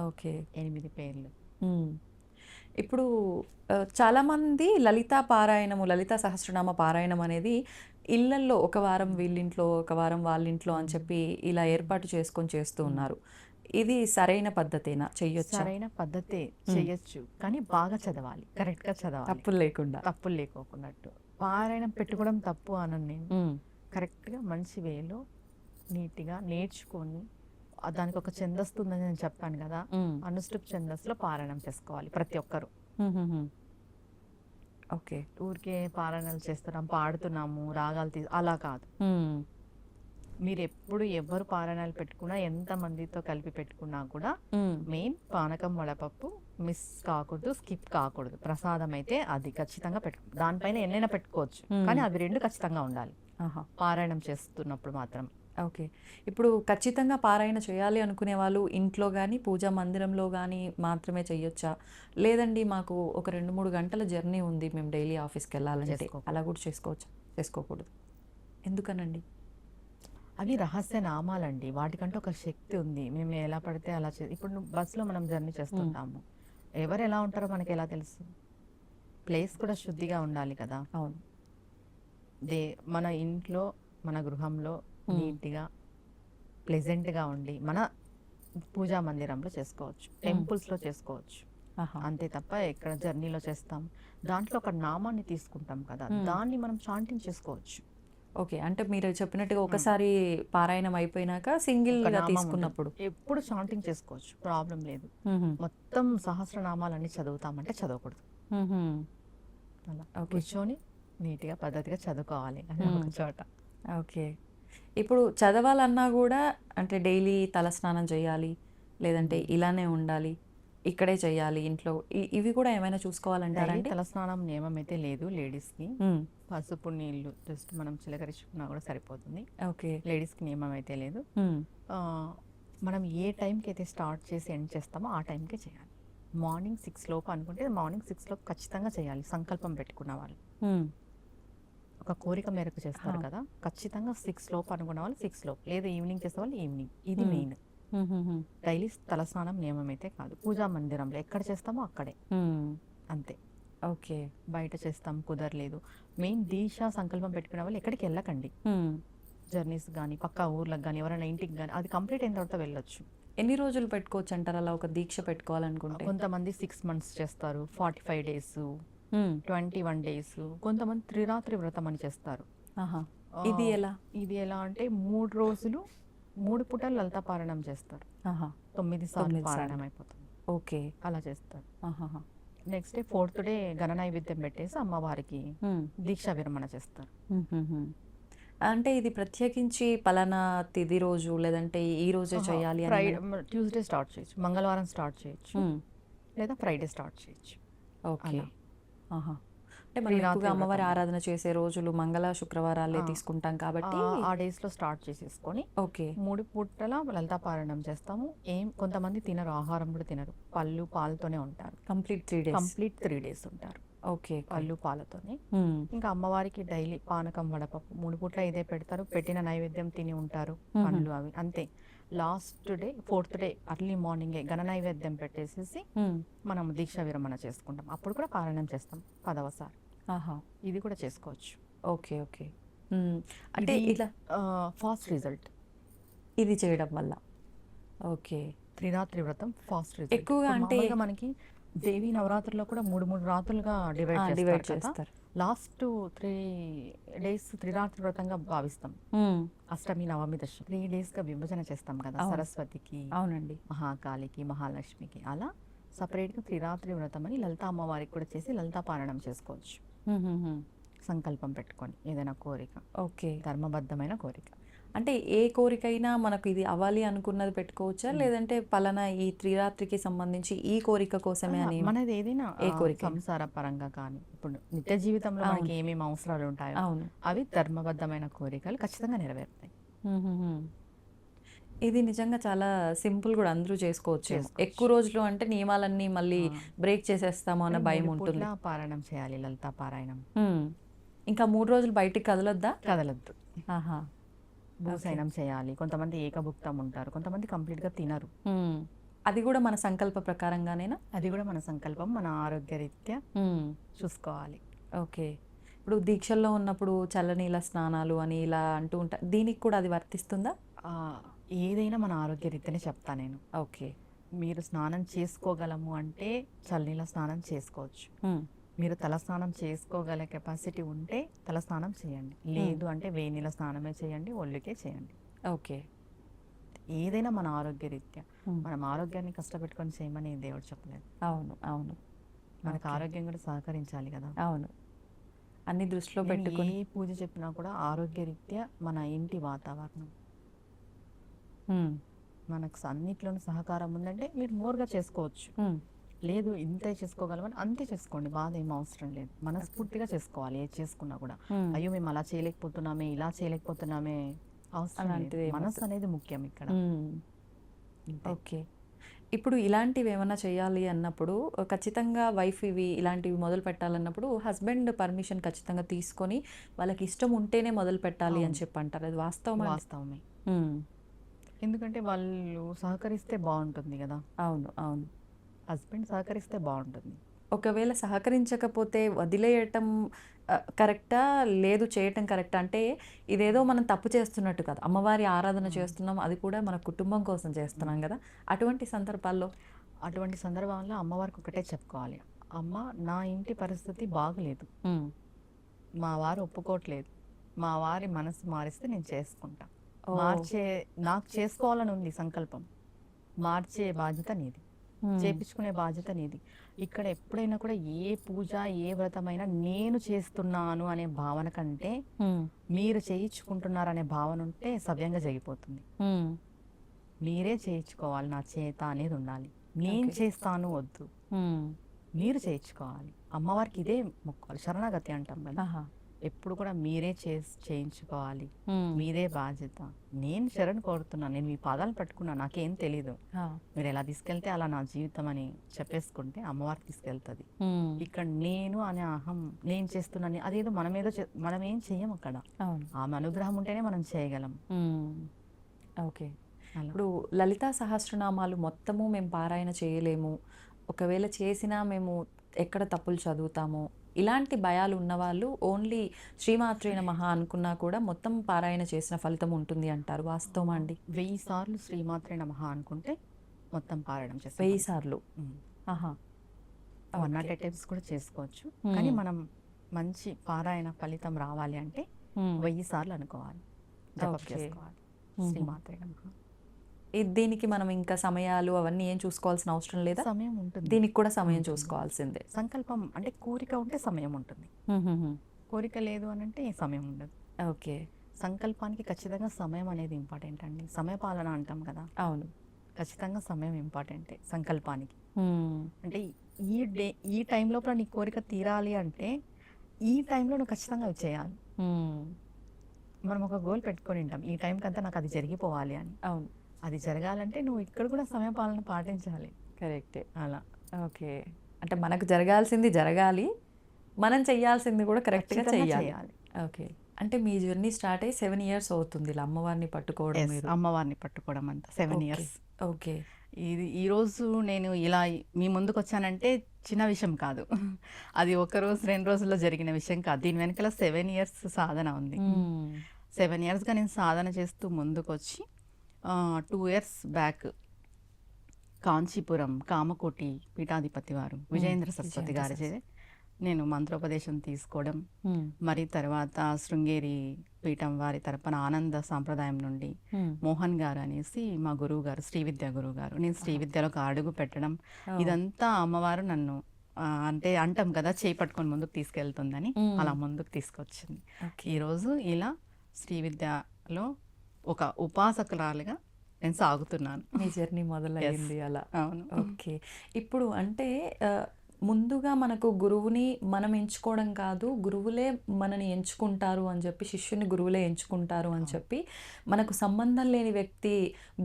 ఓకే. 8 పేర్లు. హ్మ్. ఇప్పుడు చాలామంది లలితా పారాయణము, లలితా సహస్రనామ పారాయణం అనేది ఇళ్ళల్లో ఒక వారం వీళ్ళింట్లో, ఒక వారం వాళ్ళింట్లో అని చెప్పి ఇలా ఏర్పాటు చేసుకొని చేస్తూ ఉన్నారు. ఇది సరైన పద్ధతేనా? చెయ్యొచ్చా? సరైన పద్ధతే, చెయ్యొచ్చు, కానీ బాగా చదవాలి, కరెక్ట్ గా చదవాలి, తప్పులు లేకుండా. తప్పులు లేకోకున్నట్టు. పారాయణం పెట్టుకోవడం తప్పు అనను నేను. హ్మ్. కరెక్ట్ గా మంచి వేలో నీట్గా నేర్చుకొని దానికి ఒక ఛందస్సు ఉందని నేను చెప్పాను కదా, హ్మ్. అనుష్ఠుప్ ఛందస్సులో పారాయణం చేసుకోవాలి ప్రతి ఒక్కరు. హుహుహు. ఓకే. ఊరికే పారాయణాలు చేస్తున్నాం, పాడుతున్నాము, రాగాలు అలా కాదు. హ్మ్. మీరు ఎప్పుడు ఎవరు పారాయణాలు పెట్టుకున్నా, ఎంత మందితో కలిపి పెట్టుకున్నా కూడా హ్మ్. మెయిన్ పానకం వడపప్పు మిస్ కాకూడదు, స్కిప్ కాకూడదు. ప్రసాదం అయితే అది ఖచ్చితంగా దానిపైన ఎన్నైనా పెట్టుకోవచ్చు, కానీ అవి రెండు ఖచ్చితంగా ఉండాలి ఆహా! పారాయణం చేస్తున్నప్పుడు మాత్రం. ఓకే. ఇప్పుడు ఖచ్చితంగా పారాయణ చేయాలి అనుకునే వాళ్ళు ఇంట్లో గానీ, పూజా మందిరంలో గానీ మాత్రమే చెయ్యొచ్చా? లేదండి మాకు ఒక 2, 3 గంటల జర్నీ ఉంది. మేము డైలీ ఆఫీస్‌కెళ్ళాలంటే చేసుకోకూడదు. అలా కూడా చేసుకోవచ్చా? చేసుకోకూడదు. ఎందుకనండి? అవి రహస్య నామాలండి, వాటికంటే ఒక శక్తి ఉంది. మేము ఎలా పడితే అలా ఇప్పుడు బస్సులో మనం జర్నీ చేస్తుంటాము, ఎవరు ఎలా ఉంటారో మనకి ఎలా తెలుసు? ప్లేస్ కూడా శుద్ధిగా ఉండాలి కదా. అవును. దే మన ఇంట్లో, మన గృహంలో హ్మ్. నీట్గా ప్లెజెంట్గా ఉండి మన పూజా మందిరంలో చేసుకోవచ్చు, టెంపుల్స్లో చేసుకోవచ్చు. ఆహా! అంతే తప్ప ఎక్కడ జర్నీలో చేస్తాం, దాంట్లో ఒక నామాన్ని తీసుకుంటాం కదా, దాన్ని మనం చాంటింగ్ చేసుకోవచ్చు. ఓకే. అంటే మీరు చెప్పినట్టుగా ఒకసారి పారాయణం అయిపోయినాక ఒక సింగిల్‌గా నామం ఉంటుంది, తీసుకున్నప్పుడు. ఎప్పుడు చాంటింగ్ చేసుకోవచ్చు, ప్రాబ్లం లేదు. హుహు. మొత్తం సహస్రనామాలన్నీ చదువుతామంటే చదవకూడదు. హుహు. అలా ఓకే. కూర్చొని నీట్గా పద్ధతిగా చదువుకోవాలి అది ఒక చోట. ఓకే. ఇప్పుడు చదవాలన్నా గూడా అంటే డైలీ తలస్నానం చేయాలి. లేదంటే ఇలానే ఉండాలి. ఇక్కడే చేయాలి ఇంట్లో. ఇవి కూడా ఏమైనా చూసుకోవాలంటారా డైలీ అండి? తలస్నానం నియమం అయితే లేదు లేడీస్కి. హ్మ్. పసుపు నీళ్ళు జస్ట్ మనం చిలకరించుకున్నా కూడా సరిపోతుంది. ఓకే. లేడీస్కి నియమం అయితే లేదు. హ్మ్. ఆ, మనం ఏ టైంకి అయితే స్టార్ట్ చేసి ఎండ్ చేస్తామో ఆ టైంకే చేయాలి. మార్నింగ్ 6 లోపు అనుకుంటే మార్నింగ్ 6 లోపు ఖచ్చితంగా చేయాలి, సంకల్పం పెట్టుకున్న వాళ్ళు. హ్మ్. ఒక కోరిక మేరకు చేస్తారు కదా, ఖచ్చితంగా 6 లోపు అనుకున్న వాళ్ళు 6 లోపు, లేదా ఈవినింగ్ చేసే వాళ్ళు ఈవినింగ్. ఇది మెయిన్. హుహుహు. డైలీ తలస్నానం నియమం అయితే కాదు, పూజా మందిరంలో ఎక్కడ చేస్తామో అక్కడే, హ్మ్. అంతే. ఓకే. బయట చేస్తాం కుదరలేదు, మెయిన్ దీక్ష సంకల్పం పెట్టుకునే వాళ్ళు ఎక్కడికి వెళ్ళకండి. హ్మ్. జర్నీస్ కానీ పక్కా ఊర్లకు కానీ ఎవరైనా ఇంటికి కానీ అది కంప్లీట్ అయిన తర్వాత వెళ్ళొచ్చు. ఎన్ని రోజులు పెట్టుకోవచ్చంటారు అలా ఒక దీక్ష పెట్టుకోవాలనుకుంటే? కొంతమంది 6 months చేస్తారు, 45 days, హ్మ్. 21 days, కొంతమంది త్రిరాత్రి వ్రతం అని చేస్తారు. ఆహా! ఆ, ఇది ఎలా? ఇది ఎలా అంటే 3 రోజులు 3 పూటలు లలిత పారాయణం చేస్తారు. ఆహా! 9 సార్లు 9 పారాయణం సార్లు. అయిపోతుంది, ఓకే. అలా చేస్తారు. ఆహాహా! నెక్స్ట్ డే 4th డే గణ నైవేద్యం పెట్టేసి అమ్మవారికి హ్మ్. దీక్షా విరమణ చేస్తారు. హుహుహు. అంటే ఇది ప్రత్యేకించి పలానా తిథి రోజు లేదంటే ఈ రోజే చేయాలి అని ట్యూస్డే స్టార్ట్ చేయొచ్చు, మంగళవారం స్టార్ట్ చేయొచ్చు, హ్మ్. లేదా ఫ్రైడే స్టార్ట్ చేయొచ్చు. ఓకే. అలా ఆహా! అంటే మనం త్రిరాత్రి ఎక్కువగా అమ్మవారి వ్రతం. ఆరాధన చేసే రోజులు మంగళ, శుక్రవారాలే ఆ, తీసుకుంటాం కాబట్టి ఆ డేస్లో స్టార్ట్ చేసేసుకొని ఓకే. 3 పూటల లలితా పారాయణం చేస్తాము. కొంతమంది తినరు, ఆహారం కూడా తినరు, పళ్ళు పాలతోనే ఉంటారు. Complete 3 days. కంప్లీట్ 3 days ఉంటారు ఓకే. ఓకే. పళ్ళు పాలతోనే. హ్మ్. ఇంకా అమ్మవారికి డైలీ పానకం వడపప్పు 3 పూట్ల ఇదే పెడతారు, పెట్టిన నైవేద్యం తిని ఉంటారు, పండ్లు అవి అంతే. Last day 4th day early మార్నింగే గణ నైవేద్యం పెట్టేసేసి హ్మ్. మనం దీక్ష విరమణ చేసుకుంటాం, అప్పుడు కూడా పారాయణం చేస్తాం 10వ సారి. ఆహా! ఇది కూడా చేసుకోవచ్చు. ఓకే. ఓకే. హ్మ్. అంటే ఇది ఇలా ఫాస్ట్ రిజల్ట్, ఇది చేయడం వల్ల. ఓకే. త్రిరాత్రి వ్రతం ఫాస్ట్ రిజల్ట్. ఎక్కువగా ఇప్పుడు అంటే మామూలుగా మనకి దేవి నవరాత్రుల్లో కూడా 3 రాత్రులుగా డివైడ్ డివైడ్ చేస్తారు కదా, చేస్తారు. లాస్ట్ 3 days త్రిరాత్రి వ్రతంగా భావిస్తాం. అష్టమి, నవమి, దశమి 3 daysగా విభజన చేస్తాం కదా. అవును. సరస్వతికి, అవునండి. మహాకాళికి, మహాలక్ష్మికి అలా సపరేట్గా త్రిరాత్రి వ్రతం అని లలితా అమ్మవారికి కూడా చేసి లలితా పారాయణం చేసుకోవచ్చు. సంకల్పం పెట్టుకొని ఏదైనా కోరిక, ఓకే. ధర్మబద్ధమైన కోరిక. అంటే ఏ కోరికైనా మనకు ఇది అవ్వాలి అనుకున్నది పెట్టుకోవచ్చా, లేదంటే పలానా ఈ త్రిరాత్రికి సంబంధించి ఈ కోరిక కోసమే అని? మనది ఏదైనా ఏ కోరిక? సంసార పరంగా కానీ, ఇప్పుడు నిత్య జీవితంలో మనకి ఏమేమి అవసరాలు ఉంటాయో అవును. అవి ధర్మబద్ధమైన కోరికలు ఖచ్చితంగా నెరవేరుతాయి. ఇది నిజంగా చాలా సింపుల్ కూడా, అందరూ చేసుకోవచ్చు. ఎక్కువ రోజులు అంటే నియమాలన్నీ మళ్ళీ బ్రేక్ చేసేస్తామో అన్న భయం 3 ఉంటుంది. పూట్ల పారాయణం చేయాలి, లలితా పారాయణం. ఇంకా 3 రోజులు బయటికి కదలొద్దా? కదలద్దు. ఆహా. భూసైనం చేయాలి. కొంతమంది ఏకభుక్తం ఉంటారు, కొంతమంది కంప్లీట్గా తినరు. అది కూడా మన సంకల్ప ప్రకారంగానేనా? అది కూడా మన సంకల్పం, మన ఆరోగ్యరీత్యా చూసుకోవాలి. ఓకే. ఇప్పుడు దీక్షల్లో ఉన్నప్పుడు చల్లనీళ్ళ స్నానాలు అని ఇలా అంటూ ఉంటారు, దీనికి కూడా అది వర్తిస్తుందా? ఏదైనా మన ఆరోగ్యరీత్యానే చెప్తా నేను. ఓకే. మీరు స్నానం చేసుకోగలము అంటే చల్లనీళ్ళ స్నానం చేసుకోవచ్చు. మీరు తలస్నానం చేసుకోగల కెపాసిటీ ఉంటే తలస్నానం చేయండి, లేదు అంటే వేడి నీళ్ళ స్నానమే చేయండి, ఒళ్ళుకే చేయండి. ఓకే. ఏదైనా మన ఆరోగ్యరీత్యా. మనం ఆరోగ్యాన్ని కష్టపెట్టుకొని చేయమని దేవుడు చెప్పలేదు. అవును, అవును. మనకు ఆరోగ్యం కూడా సహకరించాలి కదా. అవును. అన్ని దృష్టిలో నేను పెట్టుకొని ఏ పూజ చెప్పినా కూడా ఆరోగ్యరీత్యా మన ఇంటి వాతావరణం మనకు అన్నిట్లోనూ సహకారం ఉందంటే మీరు మోర్గా చేసుకోవచ్చు. లేదు ఇంతే చేసుకోగలమని అంతే చేసుకోండి, బాధ ఏం అవసరం లేదు. మనస్ఫూర్తిగా చేసుకోవాలి ఏది చేసుకున్నా కూడా. అయ్యో మేము అలా చేయలేకపోతున్నామే, ఇలా చేయలేకపోతున్నామే అవసరం లేదు. మనసు అనేది ముఖ్యం ఇక్కడ. ఓకే. ఇప్పుడు ఇలాంటివి ఏమైనా చేయాలి అన్నప్పుడు ఖచ్చితంగా వైఫ్ ఇలాంటివి మొదలు పెట్టాలన్నప్పుడు హస్బెండ్ పర్మిషన్ ఖచ్చితంగా తీసుకొని వాళ్ళకి ఇష్టం ఉంటేనే మొదలు పెట్టాలి అని చెప్పి అంటారు, అది వాస్తవమే. ఎందుకంటే వాళ్ళు సహకరిస్తే బాగుంటుంది కదా. అవును, అవును. హస్బెండ్ సహకరిస్తే బాగుంటుంది. ఒకవేళ సహకరించకపోతే వదిలేయటం కరెక్టా, లేదు చేయటం కరెక్టా? అంటే ఇదేదో మనం తప్పు చేస్తున్నట్టు కదా, అమ్మవారి ఆరాధన చేస్తున్నాం, అది కూడా మన కుటుంబం కోసం చేస్తున్నాం కదా. అటువంటి సందర్భాల్లో అమ్మవారికి ఒకటే చెప్పుకోవాలి, అమ్మ నా ఇంటి పరిస్థితి బాగలేదు, మా వారు ఒప్పుకోవట్లేదు, మా వారి మనసు మారిస్తే నేను చేసుకుంటా. నాకు చేసుకోవాలని ఉంది సంకల్పం, మార్చే బాధ్యత నీది, చేపించుకునే బాధ్యత నీది. ఇక్కడ ఎప్పుడైనా కూడా ఏ పూజ ఏ వ్రతమైనా నేను చేస్తున్నాను అనే భావన కంటే మీరు చేయించుకుంటున్నారు అనే భావన ఉంటే సవ్యంగా జరిగిపోతుంది. మీరే చేయించుకోవాలి, నా చేత అనేది ఉండాలి. నేను చేస్తాను వద్దు, మీరు చేయించుకోవాలి. అమ్మవారికి ఇదే మొక్కాలి, శరణాగతి అంటాం కదా. ఎప్పుడు కూడా మీరే చేయించుకోవాలి, మీరే బాధ్యత. నేను శరణ్ కోరుతున్నాను, నేను మీ పాదాలు పట్టుకున్నాను, నాకేం తెలీదు, మీరు ఎలా తీసుకెళ్తే అలా నా జీవితం అని చెప్పేసుకుంటే అమ్మవారు తీసుకెళ్తుంది. ఇక్కడ నేను అనే అహం, నేను చేస్తున్నాను అదేదో మనం ఏం చెయ్యం అక్కడ. ఆమె అనుగ్రహం ఉంటేనే మనం చేయగలం. ఓకే. ఇప్పుడు లలితా సహస్రనామాలు మొత్తము మేము పారాయణ చేయలేము, ఒకవేళ చేసినా మేము ఎక్కడ తప్పులు చదువుతాము, ఇలాంటి భయాలు ఉన్నవాళ్ళు ఓన్లీ శ్రీమాత్రే నమః అనుకున్నా కూడా మొత్తం పారాయణ చేసిన ఫలితం ఉంటుంది అంటారు, వాస్తవమా అండి? 1000 సార్లు శ్రీమాత్రే నమః అనుకుంటే మొత్తం పారాయణం చేస్తాం. 1000 సార్లు? 108 times కూడా చేసుకోవచ్చు. కానీ మనం మంచి పారాయణ ఫలితం రావాలి అంటే 1000 సార్లు అనుకోవాలి, జపం చేసుకోవాలి శ్రీమాత్రే నమః. దీనికి మనం ఇంకా సమయాలు అవన్నీ ఏం చూసుకోవాల్సిన అవసరం లేదా? సమయం ఉంటుంది, దీనికి కూడా సమయం చూసుకోవాల్సిందే. సంకల్పం అంటే కోరిక ఉంటే సమయం ఉంటుంది, కోరిక లేదు అని అంటే సమయం ఉండదు. ఓకే. సంకల్పానికి ఖచ్చితంగా సమయం అనేది ఇంపార్టెంట్ అండి. సమయపాలన అంటాం కదా. అవును, ఖచ్చితంగా సమయం ఇంపార్టెంటే సంకల్పానికి. అంటే ఈ టైం లోపల నీ కోరిక తీరాలి అంటే ఈ టైంలో నువ్వు ఖచ్చితంగా అవి చేయాలి. మనం ఒక గోల్ పెట్టుకొని ఉంటాం, ఈ టైంకి అంతా నాకు అది జరిగిపోవాలి అని. అవును, అది జరగాలంటే నువ్వు ఇక్కడ కూడా సమయపాలన పాటించాలి. కరెక్టే. అలా. ఓకే. అంటే మనకు జరగాల్సింది జరగాలి, మనం చెయ్యాల్సింది కూడా కరెక్ట్గా చెయ్యాలి. ఓకే. అంటే మీ జర్నీ స్టార్ట్ అయ్యి 7 years అవుతుంది ఇలా అమ్మవారిని పట్టుకోవడం? అమ్మవారిని పట్టుకోవడం అంతా 7 years. ఓకే. ఈరోజు నేను ఇలా మీ ముందుకు వచ్చానంటే చిన్న విషయం కాదు, అది 1 రోజు 2 రోజుల్లో జరిగిన విషయం కాదు. దీని వెనకాల 7 years సాధన ఉంది. 7 yearsగా నేను సాధన చేస్తూ ముందుకు వచ్చి 2 years బ్యాక్ కాంచీపురం కామకోటి పీఠాధిపతి వారు విజయేంద్ర సరస్వతి గారి నేను మంత్రోపదేశం తీసుకోవడం, ఉమ్, మరి తర్వాత శృంగేరి పీఠం వారి తరపున ఆనంద సాంప్రదాయం నుండి ఉమ్. మోహన్ గారు అనేసి మా గురువు గారు, శ్రీ విద్య గురువు గారు, నేను శ్రీ విద్యలో ఒక అడుగు పెట్టడం, ఓ. ఇదంతా అమ్మవారు నన్ను అంటే అంటాం కదా చేయి పట్టుకొని ముందుకు తీసుకెళ్తుందని, ఉమ్. అలా ముందుకు తీసుకొచ్చింది. ఓకే. ఈరోజు ఇలా శ్రీ విద్యలో ఒక ఉపాసకురాలుగా నేను సాగుతున్నాను. మీ జర్నీ మొదలయ్యింది అలా. అవును. ఓకే. ఇప్పుడు అంటే ముందుగా మనకు గురువుని మనం ఎంచుకోవడం కాదు, గురువులే మనని ఎంచుకుంటారు అని చెప్పి, శిష్యుని గురువులే ఎంచుకుంటారు అని చెప్పి, మనకు సంబంధం లేని వ్యక్తి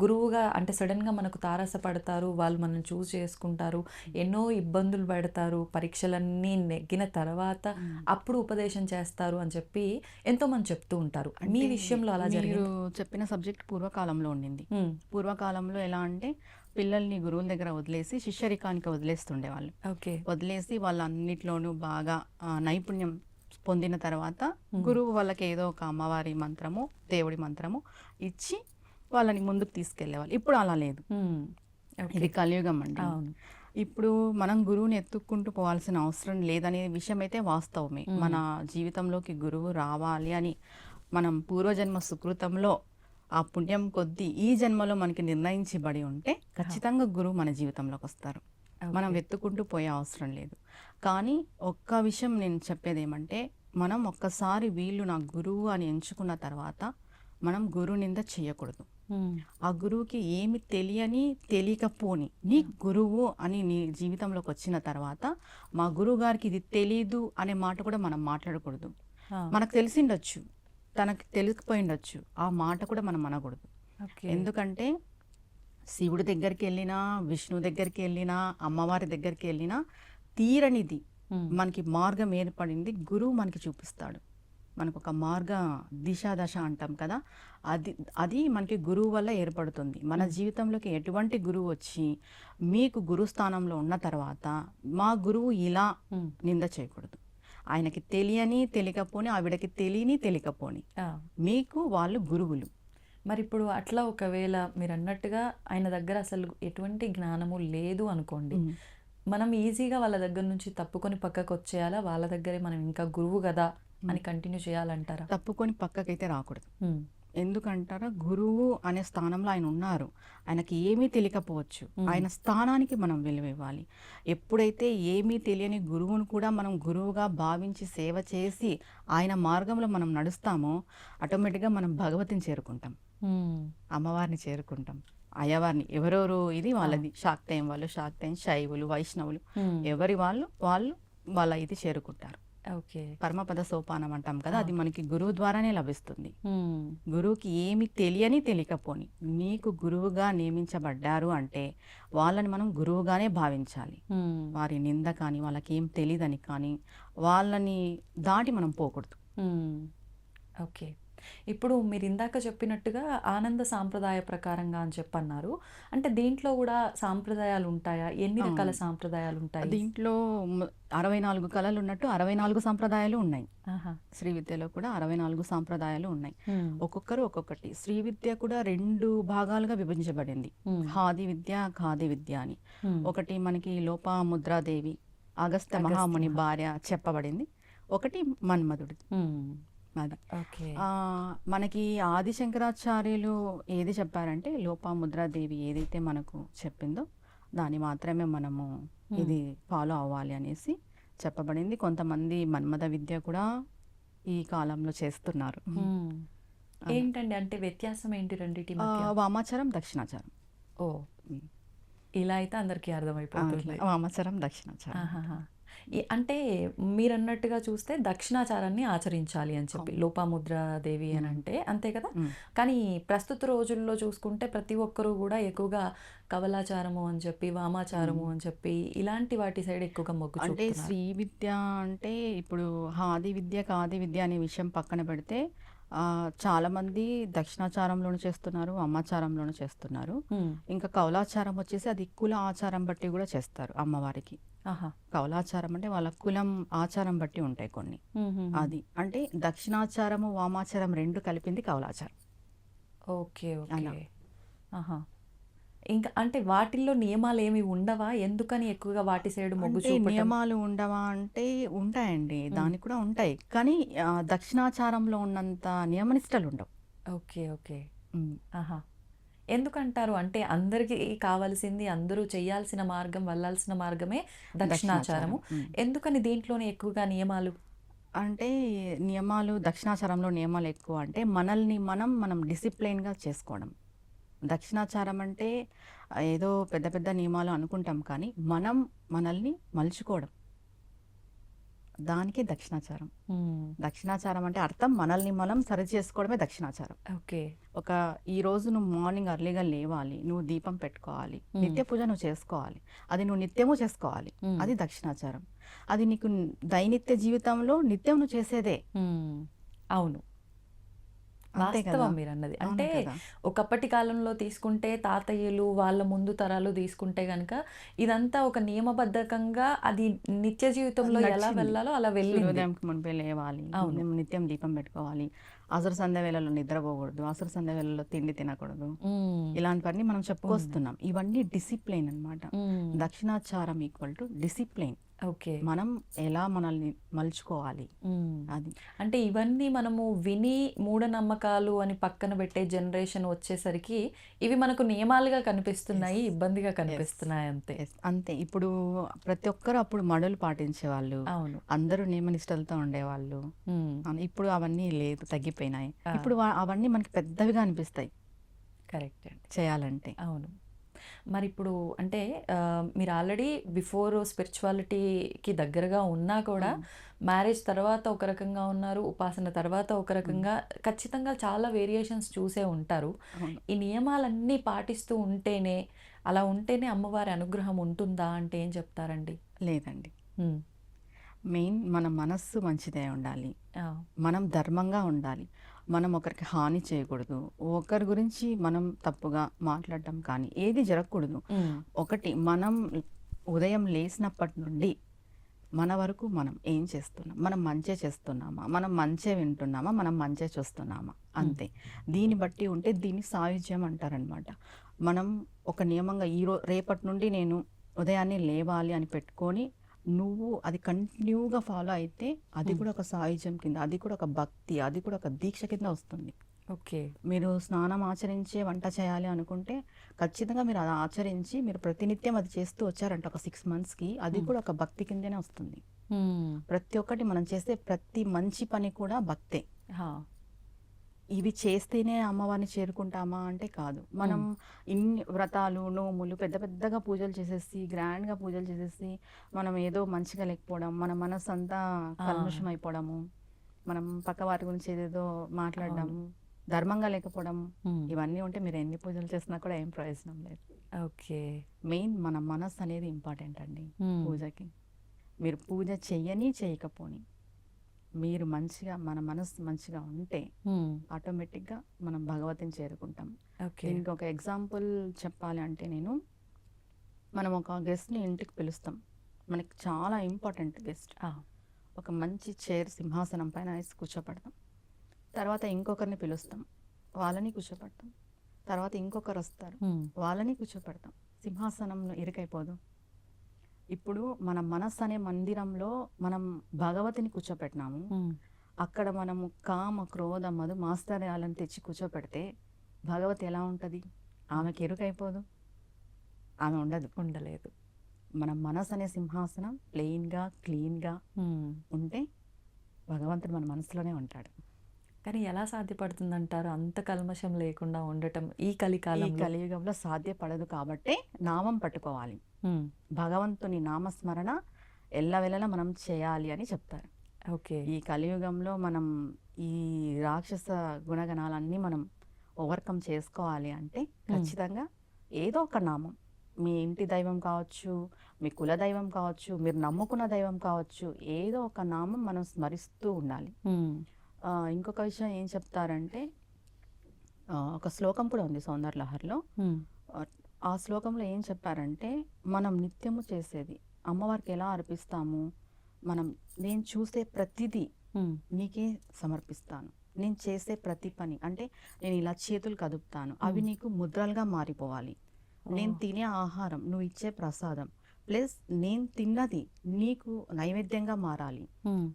గురువుగా అంటే సడన్గా మనకు తారసపడతారు, వాళ్ళు మనల్ని చూస్ చేసుకుంటారు, ఎన్నో ఇబ్బందులు పడతారు, పరీక్షలన్నీ నెగ్గిన తర్వాత అప్పుడు ఉపదేశం చేస్తారు అని చెప్పి ఎంతోమంది చెప్తూ ఉంటారు. మీ అంటే విషయంలో అలా మీరు జరిగింది? చెప్పిన సబ్జెక్ట్ పూర్వకాలంలో ఉండింది. పూర్వకాలంలో ఎలా అంటే పిల్లల్ని గురువుల దగ్గర వదిలేసి శిష్యరికానికి వదిలేస్తుండేవాళ్ళు. ఓకే. వదిలేసి వాళ్ళన్నిట్లోనూ బాగా నైపుణ్యం పొందిన తర్వాత గురువు వాళ్ళకి ఏదో ఒక అమ్మవారి మంత్రము, దేవుడి మంత్రము ఇచ్చి వాళ్ళని ముందుకు తీసుకెళ్లేవాళ్ళు. ఇప్పుడు అలా లేదు. ఇది కలియుగం అండి. అవును. ఇప్పుడు మనం గురువుని ఎత్తుక్కుంటూ పోవాల్సిన అవసరం లేదనే విషయం అయితే వాస్తవమే. మన జీవితంలోకి గురువు రావాలి అని మనం పూర్వజన్మ సుకృతంలో ఆ పుణ్యం కొద్దీ ఈ జన్మలో మనకి నిర్ణయించబడి ఉంటే ఖచ్చితంగా గురువు మన జీవితంలోకి వస్తారు. మనం వెతుక్కుంటూ పోయే అవసరం లేదు. కానీ ఒక్క విషయం నేను చెప్పేది ఏమంటే, మనం ఒక్కసారి వీళ్ళు నా గురువు అని ఎంచుకున్న తర్వాత మనం గురువు నింద చేయకూడదు. ఆ గురువుకి ఏమి తెలియకపోని నీ గురువు అని నీ జీవితంలోకి వచ్చిన తర్వాత మా గురువు గారికి ఇది తెలీదు అనే మాట కూడా మనం మాట్లాడకూడదు. మనకు తెలిసిండొచ్చు, తనకి తెలిసిపోయిండొచ్చు, ఆ మాట కూడా మనం అనకూడదు. ఎందుకంటే శివుడి దగ్గరికి వెళ్ళినా, విష్ణు దగ్గరికి వెళ్ళినా, అమ్మవారి దగ్గరికి వెళ్ళినా తీరనిది మనకి మార్గం ఏర్పడింది గురువు మనకి చూపిస్తాడు. మనకు ఒక మార్గ దశ అంటాం కదా, అది మనకి గురువు వల్ల ఏర్పడుతుంది. మన జీవితంలోకి ఎటువంటి గురువు వచ్చి మీకు గురు స్థానంలో ఉన్న తర్వాత మా గురువు ఇలా నింద చేయకూడదు. ఆయనకి తెలియకపోని, ఆవిడకి తెలియకపోని మీకు వాళ్ళు గురువులు. మరి ఇప్పుడు అట్లా ఒకవేళ మీరు అన్నట్టుగా ఆయన దగ్గర అసలు ఎటువంటి జ్ఞానము లేదు అనుకోండి, మనం ఈజీగా వాళ్ళ దగ్గర నుంచి తప్పుకొని పక్కకు వచ్చేయాలా? వాళ్ళ దగ్గరే మనం ఇంకా గురువు కదా అని కంటిన్యూ చేయాలంటారా? తప్పుకొని పక్కకైతే రాకూడదు. ఎందుకంటారా, గురువు అనే స్థానంలో ఆయన ఉన్నారు. ఆయనకి ఏమీ తెలియకపోవచ్చు, ఆయన స్థానానికి మనం విలువ ఇవ్వాలి. ఎప్పుడైతే ఏమీ తెలియని గురువును కూడా మనం గురువుగా భావించి సేవ చేసి ఆయన మార్గంలో మనం నడుస్తామో ఆటోమేటిక్గా మనం భగవతిని చేరుకుంటాం, అమ్మవారిని చేరుకుంటాం, అయ్యవారిని. ఎవరెవరు ఇది వాళ్ళది, శాక్తేయం వాళ్ళు శాక్తేయం, శైవులు, వైష్ణవులు ఎవరి వాళ్ళ ఇది చేరుకుంటారు. ఓకే. పరమపద సోపానం అంటాం కదా, అది మనకి గురువు ద్వారానే లభిస్తుంది. గురువుకి ఏమి తెలియకపోని మీకు గురువుగా నియమించబడ్డారు అంటే వాళ్ళని మనం గురువుగానే భావించాలి. వారి నింద కానీ, వాళ్ళకి ఏం తెలియదని కానీ వాళ్ళని దాటి మనం పోకూడదు. ఓకే. ఇప్పుడు మీరు ఇందాక చెప్పినట్టుగా ఆనంద సాంప్రదాయ ప్రకారంగా అని చెప్పన్నారు. అంటే దీంట్లో కూడా సాంప్రదాయాలు ఉంటాయా? ఎన్ని రకాల సాంప్రదాయాలు ఉంటాయి? దీంట్లో 64 కళలు ఉన్నట్టు 64 సాంప్రదాయాలు ఉన్నాయి. శ్రీ విద్యలో కూడా 64 సాంప్రదాయాలు ఉన్నాయి. ఒక్కొక్కరు ఒక్కొక్కటి. శ్రీ విద్య కూడా 2 భాగాలుగా విభజించబడింది, హాది విద్య, ఖాది విద్య అని. ఒకటి మనకి లోపాముద్రాదేవి, అగస్త్య మహాముని భార్య చెప్పబడింది. ఒకటి మన్మధుడి. అది మనకి ఆది శంకరాచార్యులు ఏది చెప్పారంటే, లోపాముద్రాదేవి ఏదైతే మనకు చెప్పిందో దాన్ని మాత్రమే మనము ఇది ఫాలో అవ్వాలి అనేసి చెప్పబడింది. కొంతమంది మన్మథ విద్య కూడా ఈ కాలంలో చేస్తున్నారు. ఏంటండి అంటే వ్యత్యాసం ఏంటి రెండిటి మధ్య? వామాచారం, దక్షిణాచారం. ఓ, ఇలా అయితే అందరికీ అర్థమైపోతుంది. వామాచారం, దక్షిణాచారం. అంటే మీరు అన్నట్టుగా చూస్తే దక్షిణాచారాన్ని ఆచరించాలి అని చెప్పి లోపాముద్రాదేవి అని అంటే, అంతే కదా. కానీ ప్రస్తుత రోజుల్లో చూసుకుంటే ప్రతి ఒక్కరూ కూడా ఎక్కువగా కవలాచారము అని చెప్పి, వామాచారము అని చెప్పి ఇలాంటి వాటి సైడ్ ఎక్కువగా మొగ్గు అంటే శ్రీ విద్య అంటే ఇప్పుడు హాది విద్య, ఖాది విద్య అనే విషయం పక్కన పెడితే చాలామంది దక్షిణాచారంలోనూ చేస్తున్నారు, అమ్మాచారంలోనూ చేస్తున్నారు. ఇంకా కౌలాచారం వచ్చేసి అది కుల ఆచారం బట్టి కూడా చేస్తారు అమ్మవారికి. కౌలాచారం అంటే వాళ్ళ కులం ఆచారం బట్టి ఉంటాయి కొన్ని. అది అంటే దక్షిణాచారము, వామాచారం 2 కలిపింది కౌలాచారం. ఓకే. ఓకే. ఇంకా అంటే వాటిల్లో నియమాలేమి ఉండవా? ఎందుకని ఎక్కువగా వాటి సైడ్ మొగ్గు అంటే చూపటం? నియమాలు ఉండవా అంటే ఉంటాయండి. హ్మ్. దానికి కూడా ఉంటాయి. కానీ దక్షిణాచారంలో ఉన్నంత నియమనిష్టలు ఉండవు. ఓకే. ఓకే. హ్మ్. ఆహా! ఎందుకంటారు? అంటే అందరికీ కావాల్సింది అందరూ చేయాల్సిన మార్గం, వెళ్ళాల్సిన మార్గమే దక్షిణాచారం. దక్షిణాచారము. హ్మ్. ఎందుకని దీంట్లోనే ఎక్కువగా నియమాలు? అంటే నియమాలు దక్షిణాచారంలో నియమాలు ఎక్కువ అంటే మనల్ని మనం డిసిప్లైన్‌గా చేసుకోవడం. దక్షిణాచారం అంటే ఏదో పెద్ద పెద్ద నియమాలు అనుకుంటాం కానీ మనం మనల్ని మలుచుకోవడం. దానికే దక్షిణాచారం. హ్మ్. దక్షిణాచారం అంటే అర్థం మనల్ని మనం సరిచేసుకోవడమే దక్షిణాచారం. ఓకే. ఒక ఈరోజు నువ్వు మార్నింగ్ ఎర్లీగా లేవాలి. నువ్వు దీపం పెట్టుకోవాలి. హ్మ్. నిత్య పూజ నువ్వు చేసుకోవాలి. అది నువ్వు నిత్యము చేసుకోవాలి. హ్మ్. అది దక్షిణాచారం. అది నీకు దైనిత్య జీవితంలో నిత్యం నువ్వు చేసేదే. హ్మ్. అవును. అంతే కదా! వాస్తవం మీరన్నది. అవును అంటే కదా! ఒకప్పటి కాలంలో తీసుకుంటే తాతయ్యలు, వాళ్ళ ముందు తరాలు తీసుకుంటే గనక ఇదంతా ఒక నియమబద్ధకంగా అది నిత్య జీవితంలో ఎలా నడిచింది. వెళ్ళాలో అలా వెళ్ళింది. సూర్యోదయంకి మునిపే లేవాలి. అవును. నిత్యం దీపం పెట్టుకోవాలి. అసరు సంధ్య వేళల్లో నిద్రపోకూడదు. అసరు సంధ్య వేళల్లో తిండి తినకూడదు. హ్మ్. ఇలాంటివన్నీ మనం ఉంది. చెప్పుకొస్తున్నాం. ఇవన్నీ డిసిప్లైన్ అన్నమాట. హ్మ్. దక్షిణాచారం ఈక్వల్ టు డిసిప్లైన్. ఓకే. మనం ఎలా మనల్ని మలుచుకోవాలి హ్మ్. అది. అంటే ఇవన్నీ మనము విని మూఢనమ్మకాలు అని పక్కన పెట్టే జనరేషన్ వచ్చేసరికి ఇవి మనకు నియమాలుగా కనిపిస్తున్నాయి. యెస్. ఇబ్బందిగా యెస్. కనిపిస్తున్నాయి అంతే. యెస్. అంతే. ఇప్పుడు ప్రతి ఒక్కరు అప్పుడు మడులు పాటించేవాళ్ళు. అవును. అందరూ నియమనిష్టలతో ఉండేవాళ్ళు. హ్మ్. ఇప్పుడు అవన్నీ లేదు, తగ్గిపోయినాయి. ఆ! ఇప్పుడు అవన్నీ మనకి పెద్దవిగా అనిపిస్తాయి కరెక్టే అండి. చేయాలంటే. అవును. మరిప్పుడు అంటే మీరు ఆల్రెడీ బిఫోర్ స్పిరిచువాలిటీకి దగ్గరగా ఉన్నా కూడా హ్మ్. మ్యారేజ్ తర్వాత ఒక రకంగా ఉన్నారు. ఉపాసన తర్వాత ఒక హ్మ్. రకంగా ఖచ్చితంగా చాలా వేరియేషన్స్ చూసే ఉంటారు. అవును. ఈ నియమాలన్నీ పాటిస్తూ ఉంటేనే అలా ఉంటేనే అమ్మవారి అనుగ్రహం ఉంటుందా అంటే ఏం చెప్తారండి? లేదండి. హ్మ్. మెయిన్ మన మనస్సు మంచిదై ఉండాలి. ఆ! మనం ధర్మంగా ఉండాలి. మనం ఒకరికి హాని చేయకూడదు. ఒకరి గురించి మనం తప్పుగా మాట్లాడటం కానీ ఏది జరగకూడదు. హ్మ్. ఒకటి మనం ఉదయం లేసినప్పటి నుండి మన వరకు మనం ఏం చేస్తున్నాం? మనం మంచే చేస్తున్నామా? మనం మంచే వింటున్నామా? మనం మంచే చూస్తున్నామా? హ్మ్. అంతే. దీన్ని బట్టి ఉంటే దీన్ని సాయుజ్యం అంటారనమాట. మనం ఒక నియమంగా రేపటి నుండి నేను ఉదయాన్నే లేవాలి అని పెట్టుకొని నువ్వు అది కంటిన్యూగా ఫాలో అయితే అది హ్మ్. కూడా ఒక సాయుజ్యం కింద, అది కూడా ఒక భక్తి, అది కూడా ఒక దీక్ష కింద వస్తుంది. ఓకే. మీరు స్నానం ఆచరించే వంట చేయాలి అనుకుంటే ఖచ్చితంగా మీరు అది ఆచరించి మీరు ప్రతినిత్యం అది చేస్తూ వచ్చారంట ఒక 6 మంత్స్‌కి అది హ్మ్. కూడా ఒక భక్తి కిందనే వస్తుంది. హ్మ్. ప్రతి ఒక్కటి మనం చేసే ప్రతి మంచి పని కూడా భక్తే. ఆ! ఇవి చేస్తేనే అమ్మవారిని చేరుకుంటామా అంటే కాదు. మనం హ్మ్. ఇన్ని వ్రతాలు, నోములు పెద్ద పెద్దగా పూజలు చేసేసి, గ్రాండ్‌గా పూజలు చేసేసి, మనం ఏదో మంచిగా లేకపోవడం, మన మనసంతా ఆ! కల్మషం అయిపోవడము, మనం పక్కవారి గురించి ఏదేదో అవును. మాట్లాడడము, ధర్మంగా లేకపోవడం, హ్మ్. ఇవన్నీ ఉంటే మీరు ఎన్ని పూజలు చేసినా కూడా ఏం ప్రయోజనం లేదు. ఓకే. మెయిన్ మన మనస్సు అనేది ఇంపార్టెంట్ అండి హ్మ్. పూజకి. మీరు పూజ చెయ్యని, చేయకపోని, మీరు మంచిగా మన మనస్సు మంచిగా ఉంటే హ్మ్. ఆటోమేటిక్‌గా మనం భగవతిని చేరుకుంటాం. ఓకే. దీనికి ఒక ఎగ్జాంపుల్ చెప్పాలి అంటే మనం ఒక గెస్ట్‌ని ఇంటికి పిలుస్తాం. మనకి చాలా ఇంపార్టెంట్ గెస్ట్. ఆ! ఒక మంచి చైర్ సింహాసనం పైన ఏసి కూర్చోపెడతాం. తర్వాత ఇంకొకరిని పిలుస్తాం. వాళ్ళని కూర్చోపెడతాం. తర్వాత ఇంకొకరొస్తారు. హ్మ్. వాళ్ళని కూర్చోపెడతాం. సింహాసనంలో ఇరుకైపోదు. ఇప్పుడు మన మనస్సు అనే మందిరంలో మనం భగవతిని కూర్చోపెట్టినాము. హ్మ్. అక్కడ మనము కామ, క్రోధ, మధు, మాత్సర్యాలను తెచ్చి కూర్చోపెడితే భగవతి ఎలా ఉంటది? ఆమెకి ఎరుకైపోదు. ఆమె ఉండదు. ఉండలేదు. మన మనసు అనే సింహాసనం ప్లెయిన్‌గా, క్లీన్‌గా హ్మ్. ఉంటే భగవంతుడు మన మనసులోనే ఉంటాడు. కానీ ఎలా సాధ్యపడుతుందంటారు? అంత కల్మషం లేకుండా ఉండటం ఈ ఈ కలికాలంలో? కలియుగంలో సాధ్యపడదు కాబట్టే నామం పట్టుకోవాలి. హ్మ్. భగవంతుని నామస్మరణ ఎల్లవేళలా మనం చేయాలి అని చెప్తారు. ఓకే. ఈ కలియుగంలో మనం ఈ రాక్షస గుణగణాలన్నీ మనం ఓవర్‌కమ్ చేసుకోవాలి అంటే హ్మ్. ఖచ్చితంగా ఏదో ఒక నామం. మీ ఇంటి దైవం కావచ్చు, మీ కుల దైవం కావచ్చు, మీరు నమ్ముకున్న దైవం కావచ్చు, ఏదో ఒక నామం మనం స్మరిస్తూ ఉండాలి. హ్మ్. ఇంకొక విషయం ఏం చెప్తారంటే ఒక శ్లోకం కూడా ఉంది సౌందర్యలహరిలో. హ్మ్. ఆహ్, ఆ శ్లోకంలో ఏం చెప్పారంటే మనం నిత్యము చేసేది అమ్మవారికి ఎలా అర్పిస్తాము? నేను చూసే ప్రతిదీ హ్మ్. నీకే సమర్పిస్తాను. నేను చేసే ప్రతి పని అంటే నేను ఇలా చేతులు కదుపుతాను. అవి హ్మ్. నీకు ముద్రలుగా మారిపోవాలి. నేను తినే ఆహారం, నువ్వు ఇచ్చే ప్రసాదం, ప్లస్ నేను తిన్నది నీకు నైవేద్యంగా మారాలి.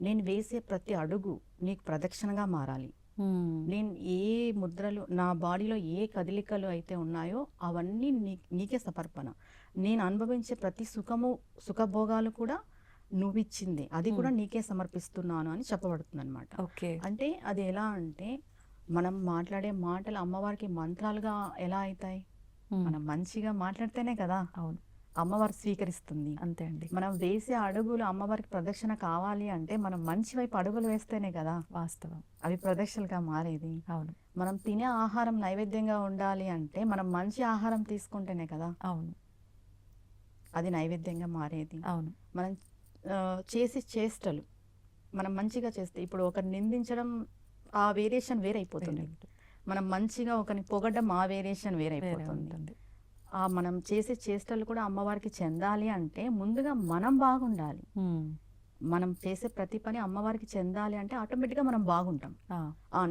నేను వేసే ప్రతి అడుగు నీకు ప్రదక్షిణగా మారాలి. నేను ఏ ముద్రలు, నా బాడీలో ఏ కదలికలు అయితే ఉన్నాయో అవన్నీ నీకే సమర్పణ. నేను అనుభవించే ప్రతి సుఖభోగాలు కూడా నువ్విచ్చింది, అది కూడా నీకే సమర్పిస్తున్నాను అని చెప్పబడుతుంది అనమాట. ఓకే. అంటే అది ఎలా అంటే, మనం మాట్లాడే మాటలు అమ్మవారికి మంత్రాలుగా ఎలా అవుతాయి? మనం మంచిగా మాట్లాడితేనే కదా అవును, అమ్మవారు స్వీకరిస్తుంది. అంతే అండి. మనం వేసే అడుగులు అమ్మవారికి ప్రదక్షిణ కావాలి అంటే మనం మంచి వైపు అడుగులు వేస్తేనే కదా వాస్తవం. అవి ప్రదక్షిణలుగా మారేది. అవును, మనం తినే ఆహారం నైవేద్యంగా ఉండాలి అంటే మనం మంచి ఆహారం తీసుకుంటేనే కదా అవును, అది నైవేద్యంగా మారేది. అవును. మనం చేసే చేష్టలు మనం మంచిగా చేస్తే, ఇప్పుడు ఒకరిని నిందించడం ఆ వేరియేషన్ వేరైపోతుంది. మనం మంచిగా ఒకరిని పొగడ్డం ఆ వేరియేషన్ వేరైపోతుంది. మనం చేసే చేష్టలు కూడా అమ్మవారికి చెందాలి అంటే ముందుగా మనం బాగుండాలి. మనం చేసే ప్రతి పని అమ్మవారికి చెందాలి అంటే ఆటోమేటిక్గా మనం బాగుంటాం.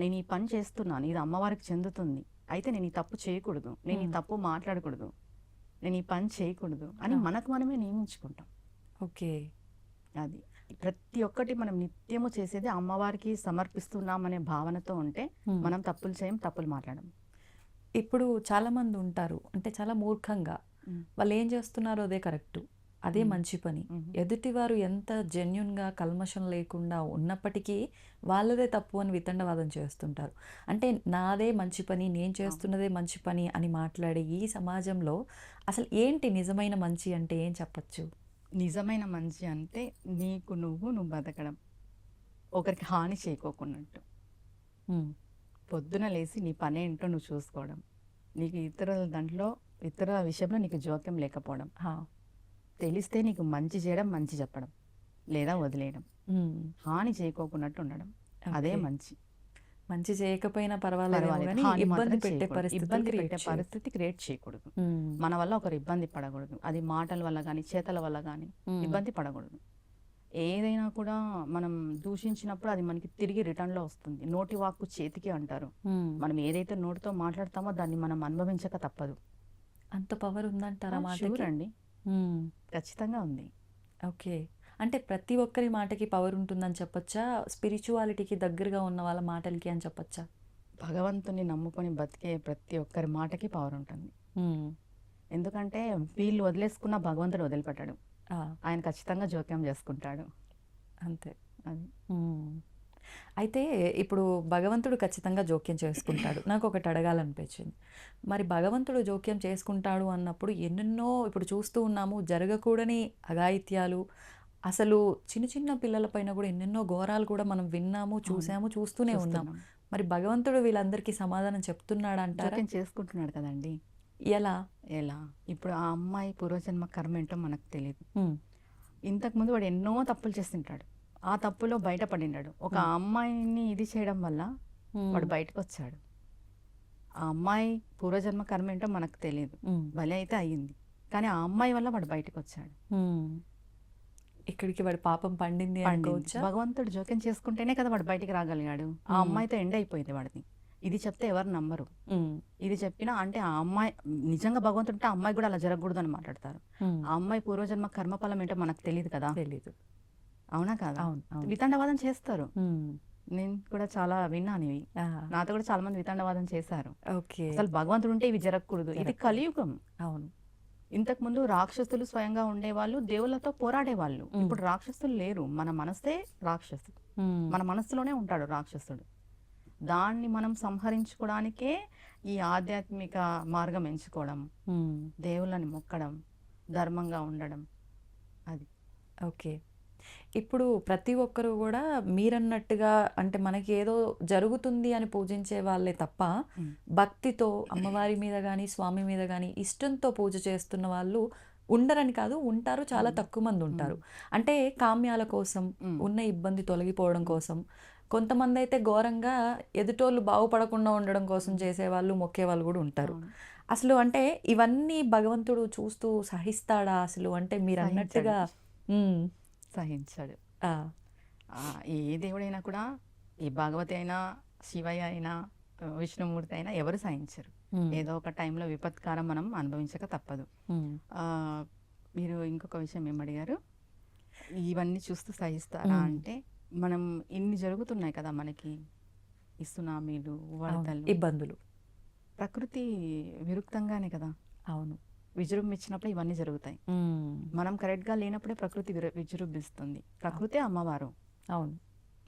నేను ఈ పని చేస్తున్నాను, ఇది అమ్మవారికి చెందుతుంది, అయితే నేను ఈ తప్పు చేయకూడదు, నేను ఈ తప్పు మాట్లాడకూడదు, నేను ఈ పని చేయకూడదు అని మనకు మనమే నియమించుకుంటాం. ఓకే. అది ప్రతి ఒక్కటి మనం నిత్యము చేసేది అమ్మవారికి సమర్పిస్తున్నామనే భావనతో ఉంటే మనం తప్పులు చేయం, తప్పులు మాట్లాడడం. ఇప్పుడు చాలా మంది ఉంటారు, అంటే చాలా మూర్ఖంగా వాళ్ళు ఏం చేస్తున్నారో అదే కరెక్ట్, అదే మంచి పని. ఎదుటివారు ఎంత జెన్యున్గా కల్మషం లేకుండా ఉన్నప్పటికీ వాళ్ళదే తప్పు అని వితండవాదం చేస్తుంటారు. అంటే నాదే మంచి పని, నేను చేస్తున్నదే మంచి పని అని మాట్లాడే ఈ సమాజంలో అసలు ఏంటి నిజమైన మంచి అంటే ఏం చెప్పచ్చు? నిజమైన మంచి అంటే నువ్వు బతకడం, ఒకరికి హాని చేయకోకున్నట్టు, పొద్దున లేచి నీ పని ఏంటో నువ్వు చూసుకోవడం, నీకు ఇతరుల విషయంలో నీకు జోక్యం లేకపోవడం, తెలిస్తే నీకు మంచి చేయడం, మంచి చెప్పడం, లేదా వదిలేయడం, హాని చేయకోకున్నట్టు ఉండడం, అదే మంచి. మంచి చేయకపోయినా పర్వాలేదు, ఇబ్బంది పెట్టే పరిస్థితి క్రియేట్ చేయకూడదు. మన వల్ల ఒకరు ఇబ్బంది పడకూడదు. అది మాటల వల్ల కానీ చేతల వల్ల కానీ ఇబ్బంది పడకూడదు. ఏదైనా కూడా మనం దూషించినప్పుడు అది మనకి తిరిగి రిటర్న్లో వస్తుంది. నోటి వాక్కు చేతికి అంటారు. మనం ఏదైతే నోటితో మాట్లాడతామో దాన్ని మనం అనుభవించక తప్పదు. అంత పవర్ ఉందంటారా? చూడండి, ఖచ్చితంగా ఉంది. ఓకే. అంటే ప్రతి ఒక్కరి మాటకి పవర్ ఉంటుందని చెప్పొచ్చా? స్పిరిచువాలిటీకి దగ్గరగా ఉన్న వాళ్ళ మాటలకి అని చెప్పొచ్చా? భగవంతుని నమ్ముకొని బతికే ప్రతి ఒక్కరి మాటకి పవర్ ఉంటుంది. ఎందుకంటే వీళ్ళు వదిలేసుకున్న భగవంతుడు వదిలిపెట్టాడు, ఆయన ఖచ్చితంగా జోక్యం చేసుకుంటాడు. అంతే. అది అయితే ఇప్పుడు భగవంతుడు ఖచ్చితంగా జోక్యం చేసుకుంటాడు. నాకు ఒకటి అడగాలనిపించింది. మరి భగవంతుడు జోక్యం చేసుకుంటాడు అన్నప్పుడు ఎన్నెన్నో ఇప్పుడు చూస్తూ ఉన్నాము, జరగకూడని అఘాయిత్యాలు, అసలు చిన్న చిన్న పిల్లలపైన కూడా ఎన్నెన్నో ఘోరాలు కూడా మనం విన్నాము, చూసాము, చూస్తూనే ఉన్నాము. మరి భగవంతుడు వీళ్ళందరికీ సమాధానం చెప్తున్నాడు అంటారా? చేసుకుంటున్నాడు కదండి. ఎలా? ఇప్పుడు ఆ అమ్మాయి పూర్వజన్మ కర్మ ఏంటో మనకు తెలియదు. ఇంతకుముందు వాడు ఎన్నో తప్పులు చేస్తుంటాడు, ఆ తప్పులో బయటపడినాడు. ఒక అమ్మాయిని ఇది చేయడం వల్ల వాడు బయటకు వచ్చాడు. ఆ అమ్మాయి పూర్వజన్మ కర్మ ఏంటో మనకు తెలియదు, బలి అయితే అయ్యింది, కానీ ఆ అమ్మాయి వల్ల వాడు బయటకు వచ్చాడు. ఇక్కడికి వాడి పాపం పండింది అనుకోవచ్చా? భగవంతుడు జోక్యం చేసుకుంటేనే కదా వాడు బయటికి రాగలిగాడు. ఆ అమ్మాయితో ఎండ్ అయిపోయింది వాడిది. ఇది చెప్తే ఎవరు నమ్మరు. ఇది చెప్పినా అంటే ఆ అమ్మాయి నిజంగా భగవంతుడు ఆ అమ్మాయి కూడా అలా జరగకూడదు అని మాట్లాడతారు. ఆ అమ్మాయి పూర్వజన్మ కర్మఫలం ఏంటో మనకు తెలియదు కదా. తెలీదు. అవునా కాదా? వితండవాదం చేస్తారు. నేను కూడా చాలా విన్నాను ఇవి. నాతో కూడా చాలా మంది వితండవాదం చేశారు. అసలు భగవంతుడు ఉంటే ఇవి జరగకూడదు. ఇది కలియుగం. అవును. ఇంతకు ముందు రాక్షసులు స్వయంగా ఉండేవాళ్ళు, దేవుళ్ళతో పోరాడేవాళ్ళు. ఇప్పుడు రాక్షసులు లేరు, మన మనసే రాక్షసుడు. మన మనస్సులోనే ఉంటాడు రాక్షసుడు. దాన్ని మనం సంహరించుకోవడానికే ఈ ఆధ్యాత్మిక మార్గం ఎంచుకోవడం, దేవుళ్ళని మొక్కడం, ధర్మంగా ఉండడం. అది ఓకే. ఇప్పుడు ప్రతి ఒక్కరు కూడా మీరన్నట్టుగా అంటే మనకి ఏదో జరుగుతుంది అని పూజించే వాళ్ళే తప్ప భక్తితో అమ్మవారి మీద కానీ స్వామి మీద కానీ ఇష్టంతో పూజ చేస్తున్న వాళ్ళు ఉండరని కాదు, ఉంటారు, చాలా తక్కువ మంది ఉంటారు. అంటే కామ్యాల కోసం, ఉన్న ఇబ్బంది తొలగిపోవడం కోసం, కొంతమంది అయితే ఘోరంగా ఎదుటోళ్ళు బాగుపడకుండా ఉండడం కోసం చేసేవాళ్ళు, మొక్కేవాళ్ళు కూడా ఉంటారు. అసలు అంటే ఇవన్నీ భగవంతుడు చూస్తూ సహిస్తాడా అసలు? అంటే మీరు అన్నట్టుగా సహించాడు. ఏ దేవుడైనా కూడా, ఈ భగవతి అయినా, శివయ్య అయినా, విష్ణుమూర్తి అయినా ఎవరు సహించరు. ఏదో ఒక టైంలో విపత్కారం మనం అనుభవించక తప్పదు. ఆ, మీరు ఇంకొక విషయం ఏం అడిగారు, ఇవన్నీ చూస్తూ సహిస్తారా అంటే, మనం ఇన్ని జరుగుతున్నాయి కదా మనకి, ఈ సునామీలు, వరదలు, ఇబ్బందులు, ప్రకృతి విరుక్తంగానే కదా అవును, విజృంభించినప్పుడు ఇవన్నీ జరుగుతాయి. మనం కరెక్ట్గా లేనప్పుడే ప్రకృతి విజృంభిస్తుంది. ప్రకృతే అమ్మవారు. అవును,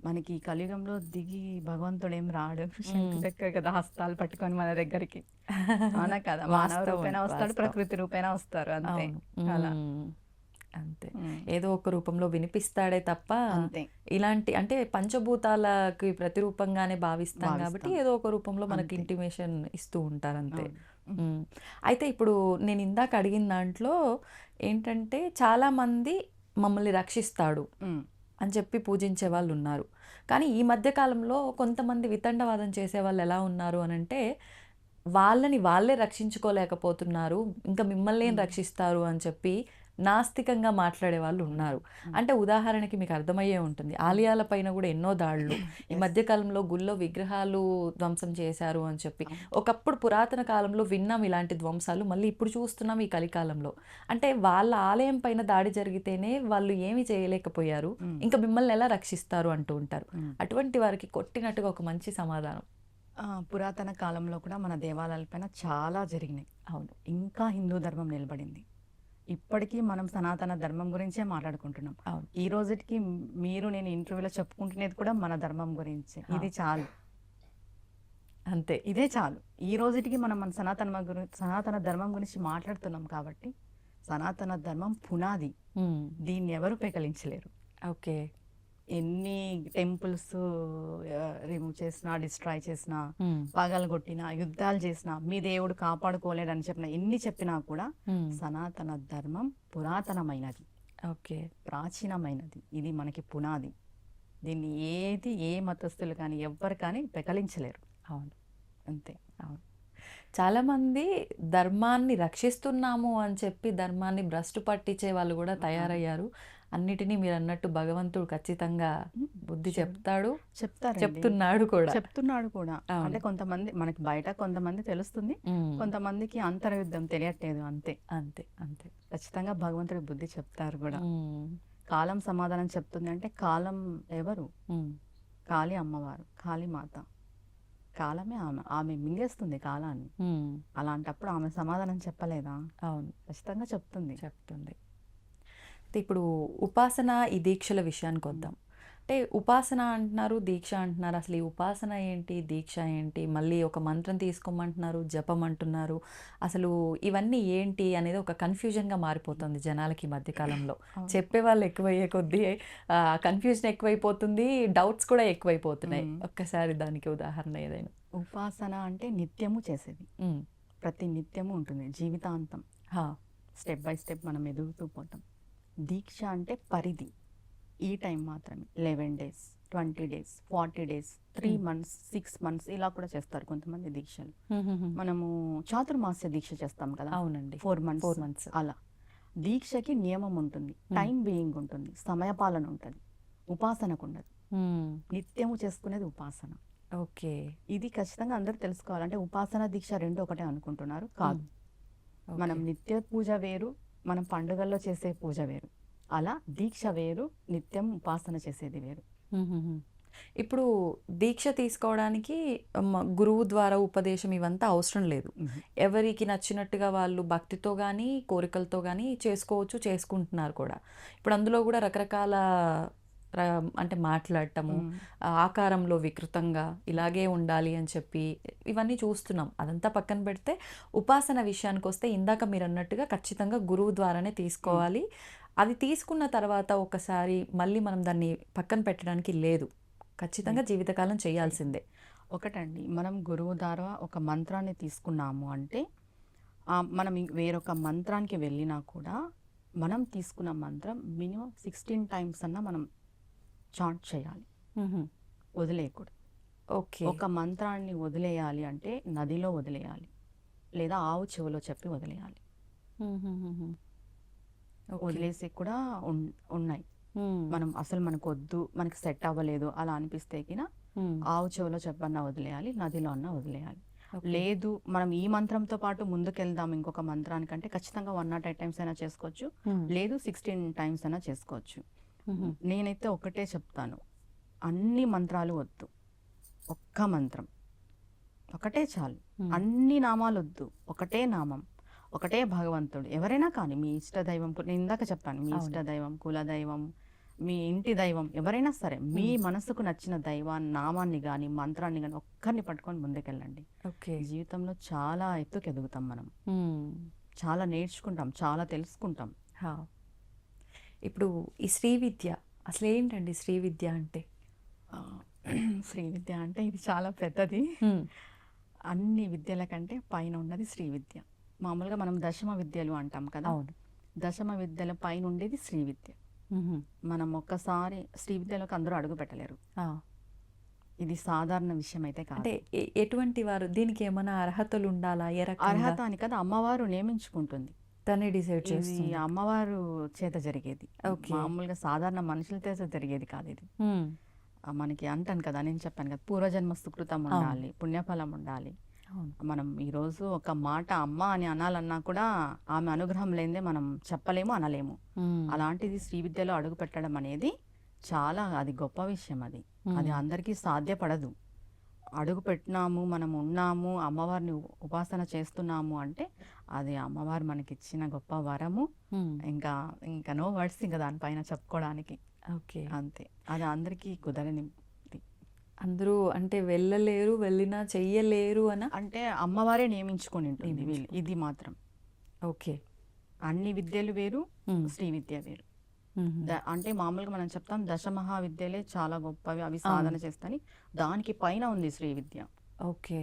మనకి ఈ కలియుగంలో దిగి భగవంతుడు ఏం రాడు, శంకు చక్కెర కదా హస్తాలు పట్టుకొని మన దగ్గరికి, అవునా కదా, మానవ రూపేణ వస్తాడు, ప్రకృతి రూపేణ వస్తారు, అంతే. అలా అంతే, ఏదో ఒక రూపంలో వినిపిస్తాడే తప్ప అంతే. ఇలాంటి అంటే పంచభూతాలకి ప్రతిరూపంగానే భావిస్తాం కాబట్టి ఏదో ఒక రూపంలో మనకి ఇంటిమేషన్ ఇస్తూ ఉంటారు, అంతే. అయితే ఇప్పుడు నేను ఇందాక అడిగిన దాంట్లో ఏంటంటే చాలామంది మమ్మల్ని రక్షిస్తాడు అని చెప్పి పూజించే వాళ్ళు ఉన్నారు. కానీ ఈ మధ్యకాలంలో కొంతమంది వితండవాదం చేసే వాళ్ళు ఎలా ఉన్నారు అని అంటే, వాళ్ళని వాళ్ళే రక్షించుకోలేకపోతున్నారు, ఇంకా మిమ్మల్ని ఏం రక్షిస్తారు అని చెప్పి నాస్తికంగా మాట్లాడే వాళ్ళు ఉన్నారు. అంటే ఉదాహరణకి మీకు అర్థమయ్యే ఉంటుంది, ఆలయాల పైన కూడా ఎన్నో దాడులు, ఈ మధ్యకాలంలో గుళ్ళో విగ్రహాలు ధ్వంసం చేశారు అని చెప్పి. ఒకప్పుడు పురాతన కాలంలో విన్నాం ఇలాంటి ధ్వంసాలు, మళ్ళీ ఇప్పుడు చూస్తున్నాం ఈ కలికాలంలో. అంటే వాళ్ళ ఆలయం పైన దాడి జరిగితేనే వాళ్ళు ఏమి చేయలేకపోయారు, ఇంకా మిమ్మల్ని ఎలా రక్షిస్తారు అంటూ ఉంటారు. అటువంటి వారికి కొట్టినట్టుగా ఒక మంచి సమాధానం. పురాతన కాలంలో కూడా మన దేవాలయాలపైన చాలా జరిగినాయి. అవును, ఇంకా హిందూ ధర్మం నిలబడింది. ఇప్పటికీ మనం సనాతన ధర్మం గురించే మాట్లాడుకుంటున్నాం. ఈ రోజుకి మీరు నేను ఇంటర్వ్యూలో చెప్పుకుంటున్నది కూడా మన ధర్మం గురించి. ఇది చాలు, అంతే, ఇదే చాలు. ఈ రోజుకి మనం మన సనాతన ధర్మం గురించి మాట్లాడుతున్నాం కాబట్టి సనాతన ధర్మం పునాది, దీన్ని ఎవరు పెకలించలేరు. ఓకే, ఎన్ని టెంపుల్స్ రిమూవ్ చేసినా, డిస్ట్రాయ్ చేసినా, పగలగొట్టినా, యుద్ధాలు చేసినా, మీ దేవుడు కాపాడుకోలేడని చెప్పిన ఎన్ని చెప్పినా కూడా సనాతన ధర్మం పురాతనమైనది, ఓకే, ప్రాచీనమైనది. ఇది మనకి పునాది. దీన్ని ఏ మతస్థులు కానీ ఎవ్వరు కానీ పెకలించలేరు. అవును, అంతే. అవును. చాలామంది ధర్మాన్ని రక్షిస్తున్నాము అని చెప్పి ధర్మాన్ని భ్రష్టు పట్టించే వాళ్ళు కూడా తయారయ్యారు. అన్నిటినీ మీరు అన్నట్టు భగవంతుడు ఖచ్చితంగా బుద్ధి చెప్తున్నాడు కూడా. అంటే కొంతమంది మనకి బయట కొంతమంది తెలుస్తుంది, కొంతమందికి అంతర్యుద్ధం తెలియట్లేదు, అంతే. అంతే అంతే ఖచ్చితంగా భగవంతుడి బుద్ధి చెప్తారు కూడా. కాలం సమాధానం చెప్తుంది అంటే, కాలం ఎవరు? కాళీ అమ్మవారు, కాళీ మాత. కాలమే ఆమె మింగేస్తుంది కాలాన్ని. అలాంటప్పుడు ఆమె సమాధానం చెప్పలేదా? అవును, ఖచ్చితంగా చెప్తుంది. ఇప్పుడు ఉపాసన, ఈ దీక్షల విషయానికి వద్దాం. అంటే ఉపాసన అంటున్నారు, దీక్ష అంటున్నారు. అసలు ఈ ఉపాసన ఏంటి, దీక్ష ఏంటి, మళ్ళీ ఒక మంత్రం తీసుకోమంటున్నారు, జపం అంటున్నారు. అసలు ఇవన్నీ ఏంటి అనేది ఒక కన్ఫ్యూజన్గా మారిపోతుంది జనాలకి ఈ మధ్యకాలంలో. చెప్పేవాళ్ళు ఎక్కువయ్యే కొద్దీ కన్ఫ్యూజన్ ఎక్కువైపోతుంది, డౌట్స్ కూడా ఎక్కువైపోతున్నాయి. ఒక్కసారి దానికి ఉదాహరణ ఏదైనా. ఉపాసన అంటే నిత్యము చేసేది, ప్రతి నిత్యము ఉంటుంది, జీవితాంతం స్టెప్ బై స్టెప్ మనం ఎదుగుతూ పోతాం. దీక్ష అంటే పరిధి, ఈ టైం మాత్రమే, 11 days, 20 days, 40 days, 3 months, 6 months ఇలా కూడా చేస్తారు కొంతమంది దీక్షలు. మనము చాతుర్మాస్య దీక్ష చేస్తాం కదా. అవునండి, 4 months. అలా దీక్షకి నియమం ఉంటుంది, టైం బీయింగ్ ఉంటుంది, సమయపాలన ఉంటుంది. ఉపాసనకు ఉండదు. నిత్యము చేసుకునేది ఉపాసన. ఓకే, ఇది ఖచ్చితంగా అందరూ తెలుసుకోవాలంటే ఉపాసన దీక్ష రెండు ఒకటే అనుకుంటున్నారు, కాదు. మనం నిత్య పూజ వేరు, మనం పండుగల్లో చేసే పూజ వేరు. అలా దీక్ష వేరు, నిత్యం ఉపాసన చేసేది వేరు. ఇప్పుడు దీక్ష తీసుకోవడానికి గురువు ద్వారా ఉపదేశం ఇవంతా అవసరం లేదు. ఎవరికి నచ్చినట్టుగా వాళ్ళు భక్తితో కానీ కోరికలతో కానీ చేసుకుంటున్నారు కూడా. ఇప్పుడు అందులో కూడా రకరకాల అంటే మాట్లాడటము, ఆకారంలో వికృతంగా ఇలాగే ఉండాలి అని చెప్పి ఇవన్నీ చూస్తున్నాం. అదంతా పక్కన పెడితే ఉపాసన విషయానికి వస్తే, ఇందాక మీరు అన్నట్టుగా ఖచ్చితంగా గురువు ద్వారానే తీసుకోవాలి. అది తీసుకున్న తర్వాత ఒకసారి మళ్ళీ మనం దాన్ని పక్కన పెట్టడానికి లేదు, ఖచ్చితంగా జీవితకాలం చేయాల్సిందే. ఒకటండి, మనం గురువు ద్వారా ఒక మంత్రాన్ని తీసుకున్నాము అంటే, మనం వేరొక మంత్రానికి వెళ్ళినా కూడా మనం తీసుకున్న మంత్రం మినిమం 16 times అన్నా మనం చాంట్ చేయాలి, వదిలేయకూడదు. ఓకే, ఒక మంత్రాన్ని వదిలేయాలి అంటే నదిలో వదిలేయాలి, లేదా ఆవు చెవులో చెప్పి వదిలేయాలి. వదిలేసి కూడా ఉన్నాయి. మనం అసలు మనకు వద్దు, మనకి సెట్ అవ్వలేదు అలా అనిపిస్తే కినా ఆవు చెవులో చెప్పన్నా వదిలేయాలి, నదిలో అన్నా వదిలేయాలి. Okay. లేదు మనం ఈ మంత్రంతో పాటు ముందుకెళ్దాం ఇంకొక మంత్రానికంటే ఖచ్చితంగా 108 టైమ్స్ అయినా చేసుకోవచ్చు, లేదు 16 టైమ్స్ అయినా చేసుకోవచ్చు. నేనైతే ఒకటే చెప్తాను, అన్ని మంత్రాలు వద్దు, ఒక్క మంత్రం ఒకటే చాలు. అన్ని నామాలు వద్దు, ఒకటే నామం, ఒకటే భగవంతుడు. ఎవరైనా కానీ మీ ఇష్ట దైవం, నేను ఇందాక చెప్పాను, మీ ఇష్ట దైవం, కుల దైవం, మీ ఇంటి దైవం, ఎవరైనా సరే మీ మనసుకు నచ్చిన దైవాన్ని, నామాన్ని కానీ మంత్రాన్ని కానీ ఒక్కరిని పట్టుకొని ముందుకెళ్ళండి. ఓకే. జీవితంలో చాలా ఎత్తుకు ఎదుగుతాం మనం, చాలా నేర్చుకుంటాం, చాలా తెలుసుకుంటాం. ఇప్పుడు ఈ శ్రీ విద్య అసలు ఏంటండి? శ్రీ విద్య అంటే శ్రీ విద్య అంటే ఇది చాలా పెద్దది. అన్ని విద్యల కంటే పైన ఉన్నది శ్రీ విద్య. మామూలుగా మనం దశమ విద్యలు అంటాం కదా, అవును. దశమ విద్యల పైన ఉండేది శ్రీ విద్య. మనం ఒక్కసారి శ్రీ విద్యలోకి అందరూ అడుగు పెట్టలేరు. ఇది సాధారణ విషయం అయితే కాదు. అంటే ఎటువంటి వారు దీనికి ఏమైనా అర్హతలు ఉండాలా? ఏ రకంగా? అర్హత అని కదా అమ్మవారు నియమించుకుంటుంది, తనే డిసైడ్ ఇది చేస్తుంది. అమ్మవారు చేత జరిగేది. Okay. మామూలుగా సాధారణ మనుషుల చేత జరిగేది కాదు ఇది. మనకి అంటాను కదా, నేను చెప్పాను కదా, పూర్వజన్మ సుకృతం ఉండాలి, పుణ్యఫలం ఉండాలి. అవును. మనం ఈరోజు ఒక మాట అమ్మ అని అనాలన్నా కూడా ఆమె అనుగ్రహం లేనిదే మనం చెప్పలేము, అనలేము. అలాంటిది శ్రీ విద్యలో అడుగు పెట్టడం అనేది చాలా, అది గొప్ప విషయం. అది అందరికీ సాధ్యపడదు. అడుగు పెట్టినాము, మనం ఉన్నాము, అమ్మవారిని ఉపాసన చేస్తున్నాము అంటే అది అమ్మవారు మనకి ఇచ్చిన గొప్ప వరము. ఇంకా ఇంకా నో వర్డ్స్ ఇంకా దానిపైన చెప్పుకోవడానికి. ఓకే. అంతే, అది అందరికీ కుదరని. అందరూ అంటే వెళ్ళలేరు, వెళ్ళినా చెయ్యలేరు అన. అంటే అమ్మవారే నియమించుకొని ఉంటుంది ఇది మాత్రం. ఓకే. అన్ని విద్యలు వేరు, శ్రీ విద్య వేరు. అంటే మామూలుగా మనం చెప్తాం దశమహా విద్యలే చాలా గొప్పవి, అవి సాధన చేస్తాని, దానికి పైన ఉంది శ్రీ విద్య. ఓకే.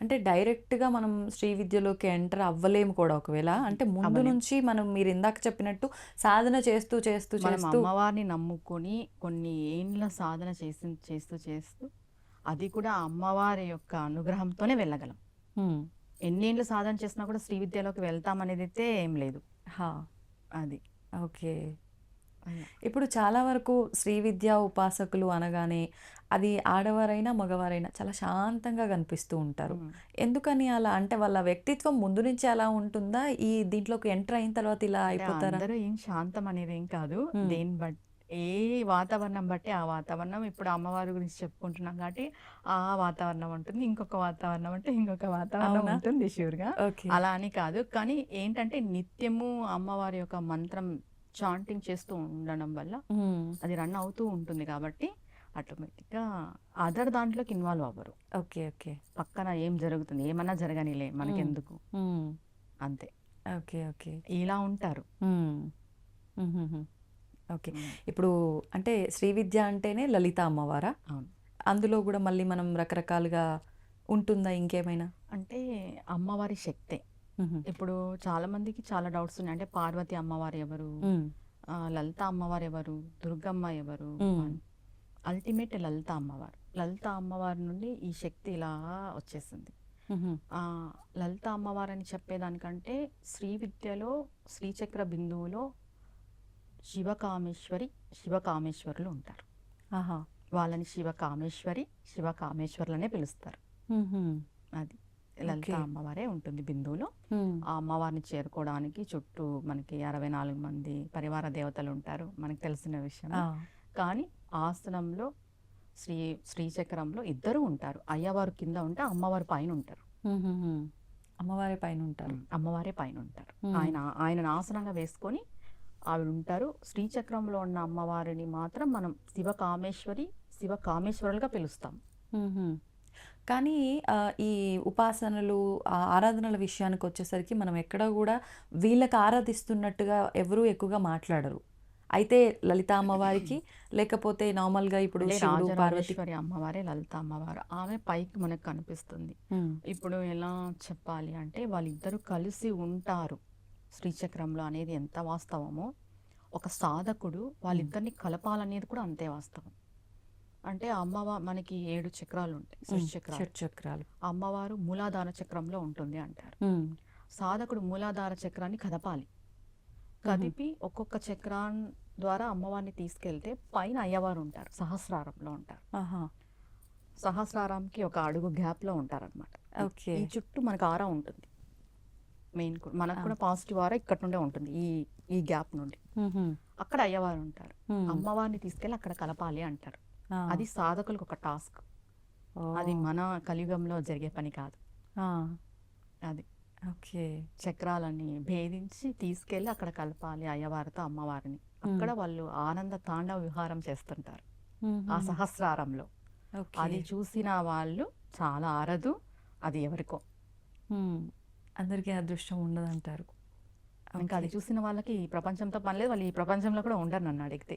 అంటే డైరెక్ట్గా మనం శ్రీ విద్యలోకి ఎంటర్ అవ్వలేము కూడా ఒకవేళ. అంటే ముందు నుంచి మనం మీరు ఇందాక చెప్పినట్టు సాధన చేస్తూ చేస్తూ మనం చేస్తూ అమ్మవారిని నమ్ముకొని కొన్ని ఏండ్ల సాధన చేస్తూ చేస్తూ అది కూడా అమ్మవారి యొక్క అనుగ్రహంతోనే వెళ్ళగలం. ఎన్నేళ్ళు సాధన చేసినా కూడా శ్రీ విద్యలోకి వెళ్తాం అనేది అయితే ఏం లేదు. అది ఓకే. ఇప్పుడు చాలా వరకు శ్రీ విద్యా ఉపాసకులు అనగానే అది ఆడవారైనా మగవారైనా చాలా శాంతంగా కనిపిస్తూ ఉంటారు. ఎందుకని అలా? అంటే వాళ్ళ వ్యక్తిత్వం ముందు నుంచి అలా ఉంటుందా? ఈ దీంట్లోకి ఎంటర్ అయిన తర్వాత ఇలా అయిపోతారా? అందరూ ఏం శాంతం అనేది ఏం కాదు, దేని బట్టి ఏ వాతావరణం బట్టి ఆ వాతావరణం. ఇప్పుడు అమ్మవారి గురించి చెప్పుకుంటున్నాం కాబట్టి ఆ వాతావరణం ఉంటుంది, ఇంకొక వాతావరణం అంటే ఇంకొక వాతావరణం ఉంటుంది ష్యూర్గా. అలా అని కాదు, కానీ ఏంటంటే నిత్యము అమ్మవారి యొక్క మంత్రం చాంటింగ్ చేస్తూ ఉండడం వల్ల అది రన్ అవుతూ ఉంటుంది కాబట్టి ఆటోమేటిక్గా అదర్ దాంట్లోకి ఇన్వాల్వ్ అవ్వరు. ఓకే. ఓకే. పక్కన ఏం జరుగుతుంది, ఏమన్నా జరగనిలే మనకెందుకు, అంతే. ఓకే. ఓకే. ఇలా ఉంటారు. ఓకే. ఇప్పుడు అంటే శ్రీ విద్య అంటేనే లలిత అమ్మవారా? అవును. అందులో కూడా మళ్ళీ మనం రకరకాలుగా ఉంటుందా ఇంకేమైనా? అంటే అమ్మవారి శక్తే. ఇప్పుడు చాలా మందికి చాలా డౌట్స్ ఉన్నాయి. అంటే పార్వతి అమ్మవారు ఎవరు, లలిత అమ్మవారు ఎవరు, దుర్గమ్మ ఎవరు? అల్టిమేట్ లలిత అమ్మవారు. లలిత అమ్మవారి నుండి ఈ శక్తి ఇలా వచ్చేసింది. లలిత అమ్మవారు అని చెప్పేదానికంటే శ్రీ విద్యలో శ్రీచక్ర బిందువులో శివకామేశ్వరులు ఉంటారు. వాళ్ళని శివకామేశ్వరులనే పిలుస్తారు. అది లలిత అమ్మవారే ఉంటుంది బిందువులో. ఆ అమ్మవారిని చేరుకోవడానికి చుట్టూ మనకి 64 మంది పరివార దేవతలు ఉంటారు, మనకి తెలిసిన విషయం. కానీ ఆసనంలో శ్రీచక్రంలో ఇద్దరు ఉంటారు. అయ్యవారు కింద ఉంటే అమ్మవారు పైన ఉంటారు. అమ్మవారే పైన ఉంటారు. ఆయన ఆసనంగా వేసుకొని ఆవిడ ఉంటారు. శ్రీచక్రంలో ఉన్న అమ్మవారిని మాత్రం మనం శివకామేశ్వరులుగా పిలుస్తాం. కానీ ఈ ఉపాసనలు, ఆరాధనల విషయానికి వచ్చేసరికి మనం ఎక్కడ కూడా వీళ్ళకి ఆరాధిస్తున్నట్టుగా ఎవరు ఎక్కువగా మాట్లాడరు. అయితే లలిత అమ్మవారికి, లేకపోతే నార్మల్గా ఇప్పుడు పార్వతీశ్వరి అమ్మవారే లలిత అమ్మవారు. ఆమె పైకి మనకు కనిపిస్తుంది. ఇప్పుడు ఎలా చెప్పాలి అంటే వాళ్ళిద్దరూ కలిసి ఉంటారు శ్రీచక్రంలో అనేది ఎంత వాస్తవమో, ఒక సాధకుడు వాళ్ళిద్దరిని కలపాలనేది కూడా అంతే వాస్తవం. అంటే మనకి 7 చక్రాలు ఉంటాయి, షట్చక్రాలు. అమ్మవారు మూలాధార చక్రంలో ఉంటుంది అంటారు. సాధకుడు మూలాధార చక్రాన్ని కదపాలి. కదిపి ఒక్కొక్క చక్రం ద్వారా అమ్మవారిని తీసుకెళ్తే పైన అయ్యవారు ఉంటారు, సహస్రారంలో ఉంటారు. సహస్రారానికి ఒక అడుగు గ్యాప్లో ఉంటారనమాట. ఓకే. ఈ చుట్టూ మనకు ఆరా ఉంటుంది. మెయిన్ మనకు కూడా పాజిటివ్ ఆరా ఇక్కడ నుండే ఉంటుంది, ఈ ఈ గ్యాప్ నుండి. అక్కడ అయ్యవారు ఉంటారు. అమ్మవారిని తీసుకెళ్ళి అక్కడ కలపాలి అంటారు. అది సాధకులకు ఒక టాస్క్. అది మన కలియుగంలో జరిగే పని కాదు. అది ఓకే. చక్రాలని భేదించి తీసుకెళ్ళి అక్కడ కలపాలి అయ్యవారితో అమ్మవారిని. అక్కడ వాళ్ళు ఆనంద తాండవ విహారం చేస్తుంటారు ఆ సహస్రారంలో. అది చూసిన వాళ్ళు చాలా ఆరదు, అది ఎవరికో. అందరికీ అదృష్టం ఉండదంటారు. ఇంకా అది చూసిన వాళ్ళకి ఈ ప్రపంచంతో పని లేదు, వాళ్ళు ఈ ప్రపంచంలో కూడా ఉండరు నన్ను అడిగితే.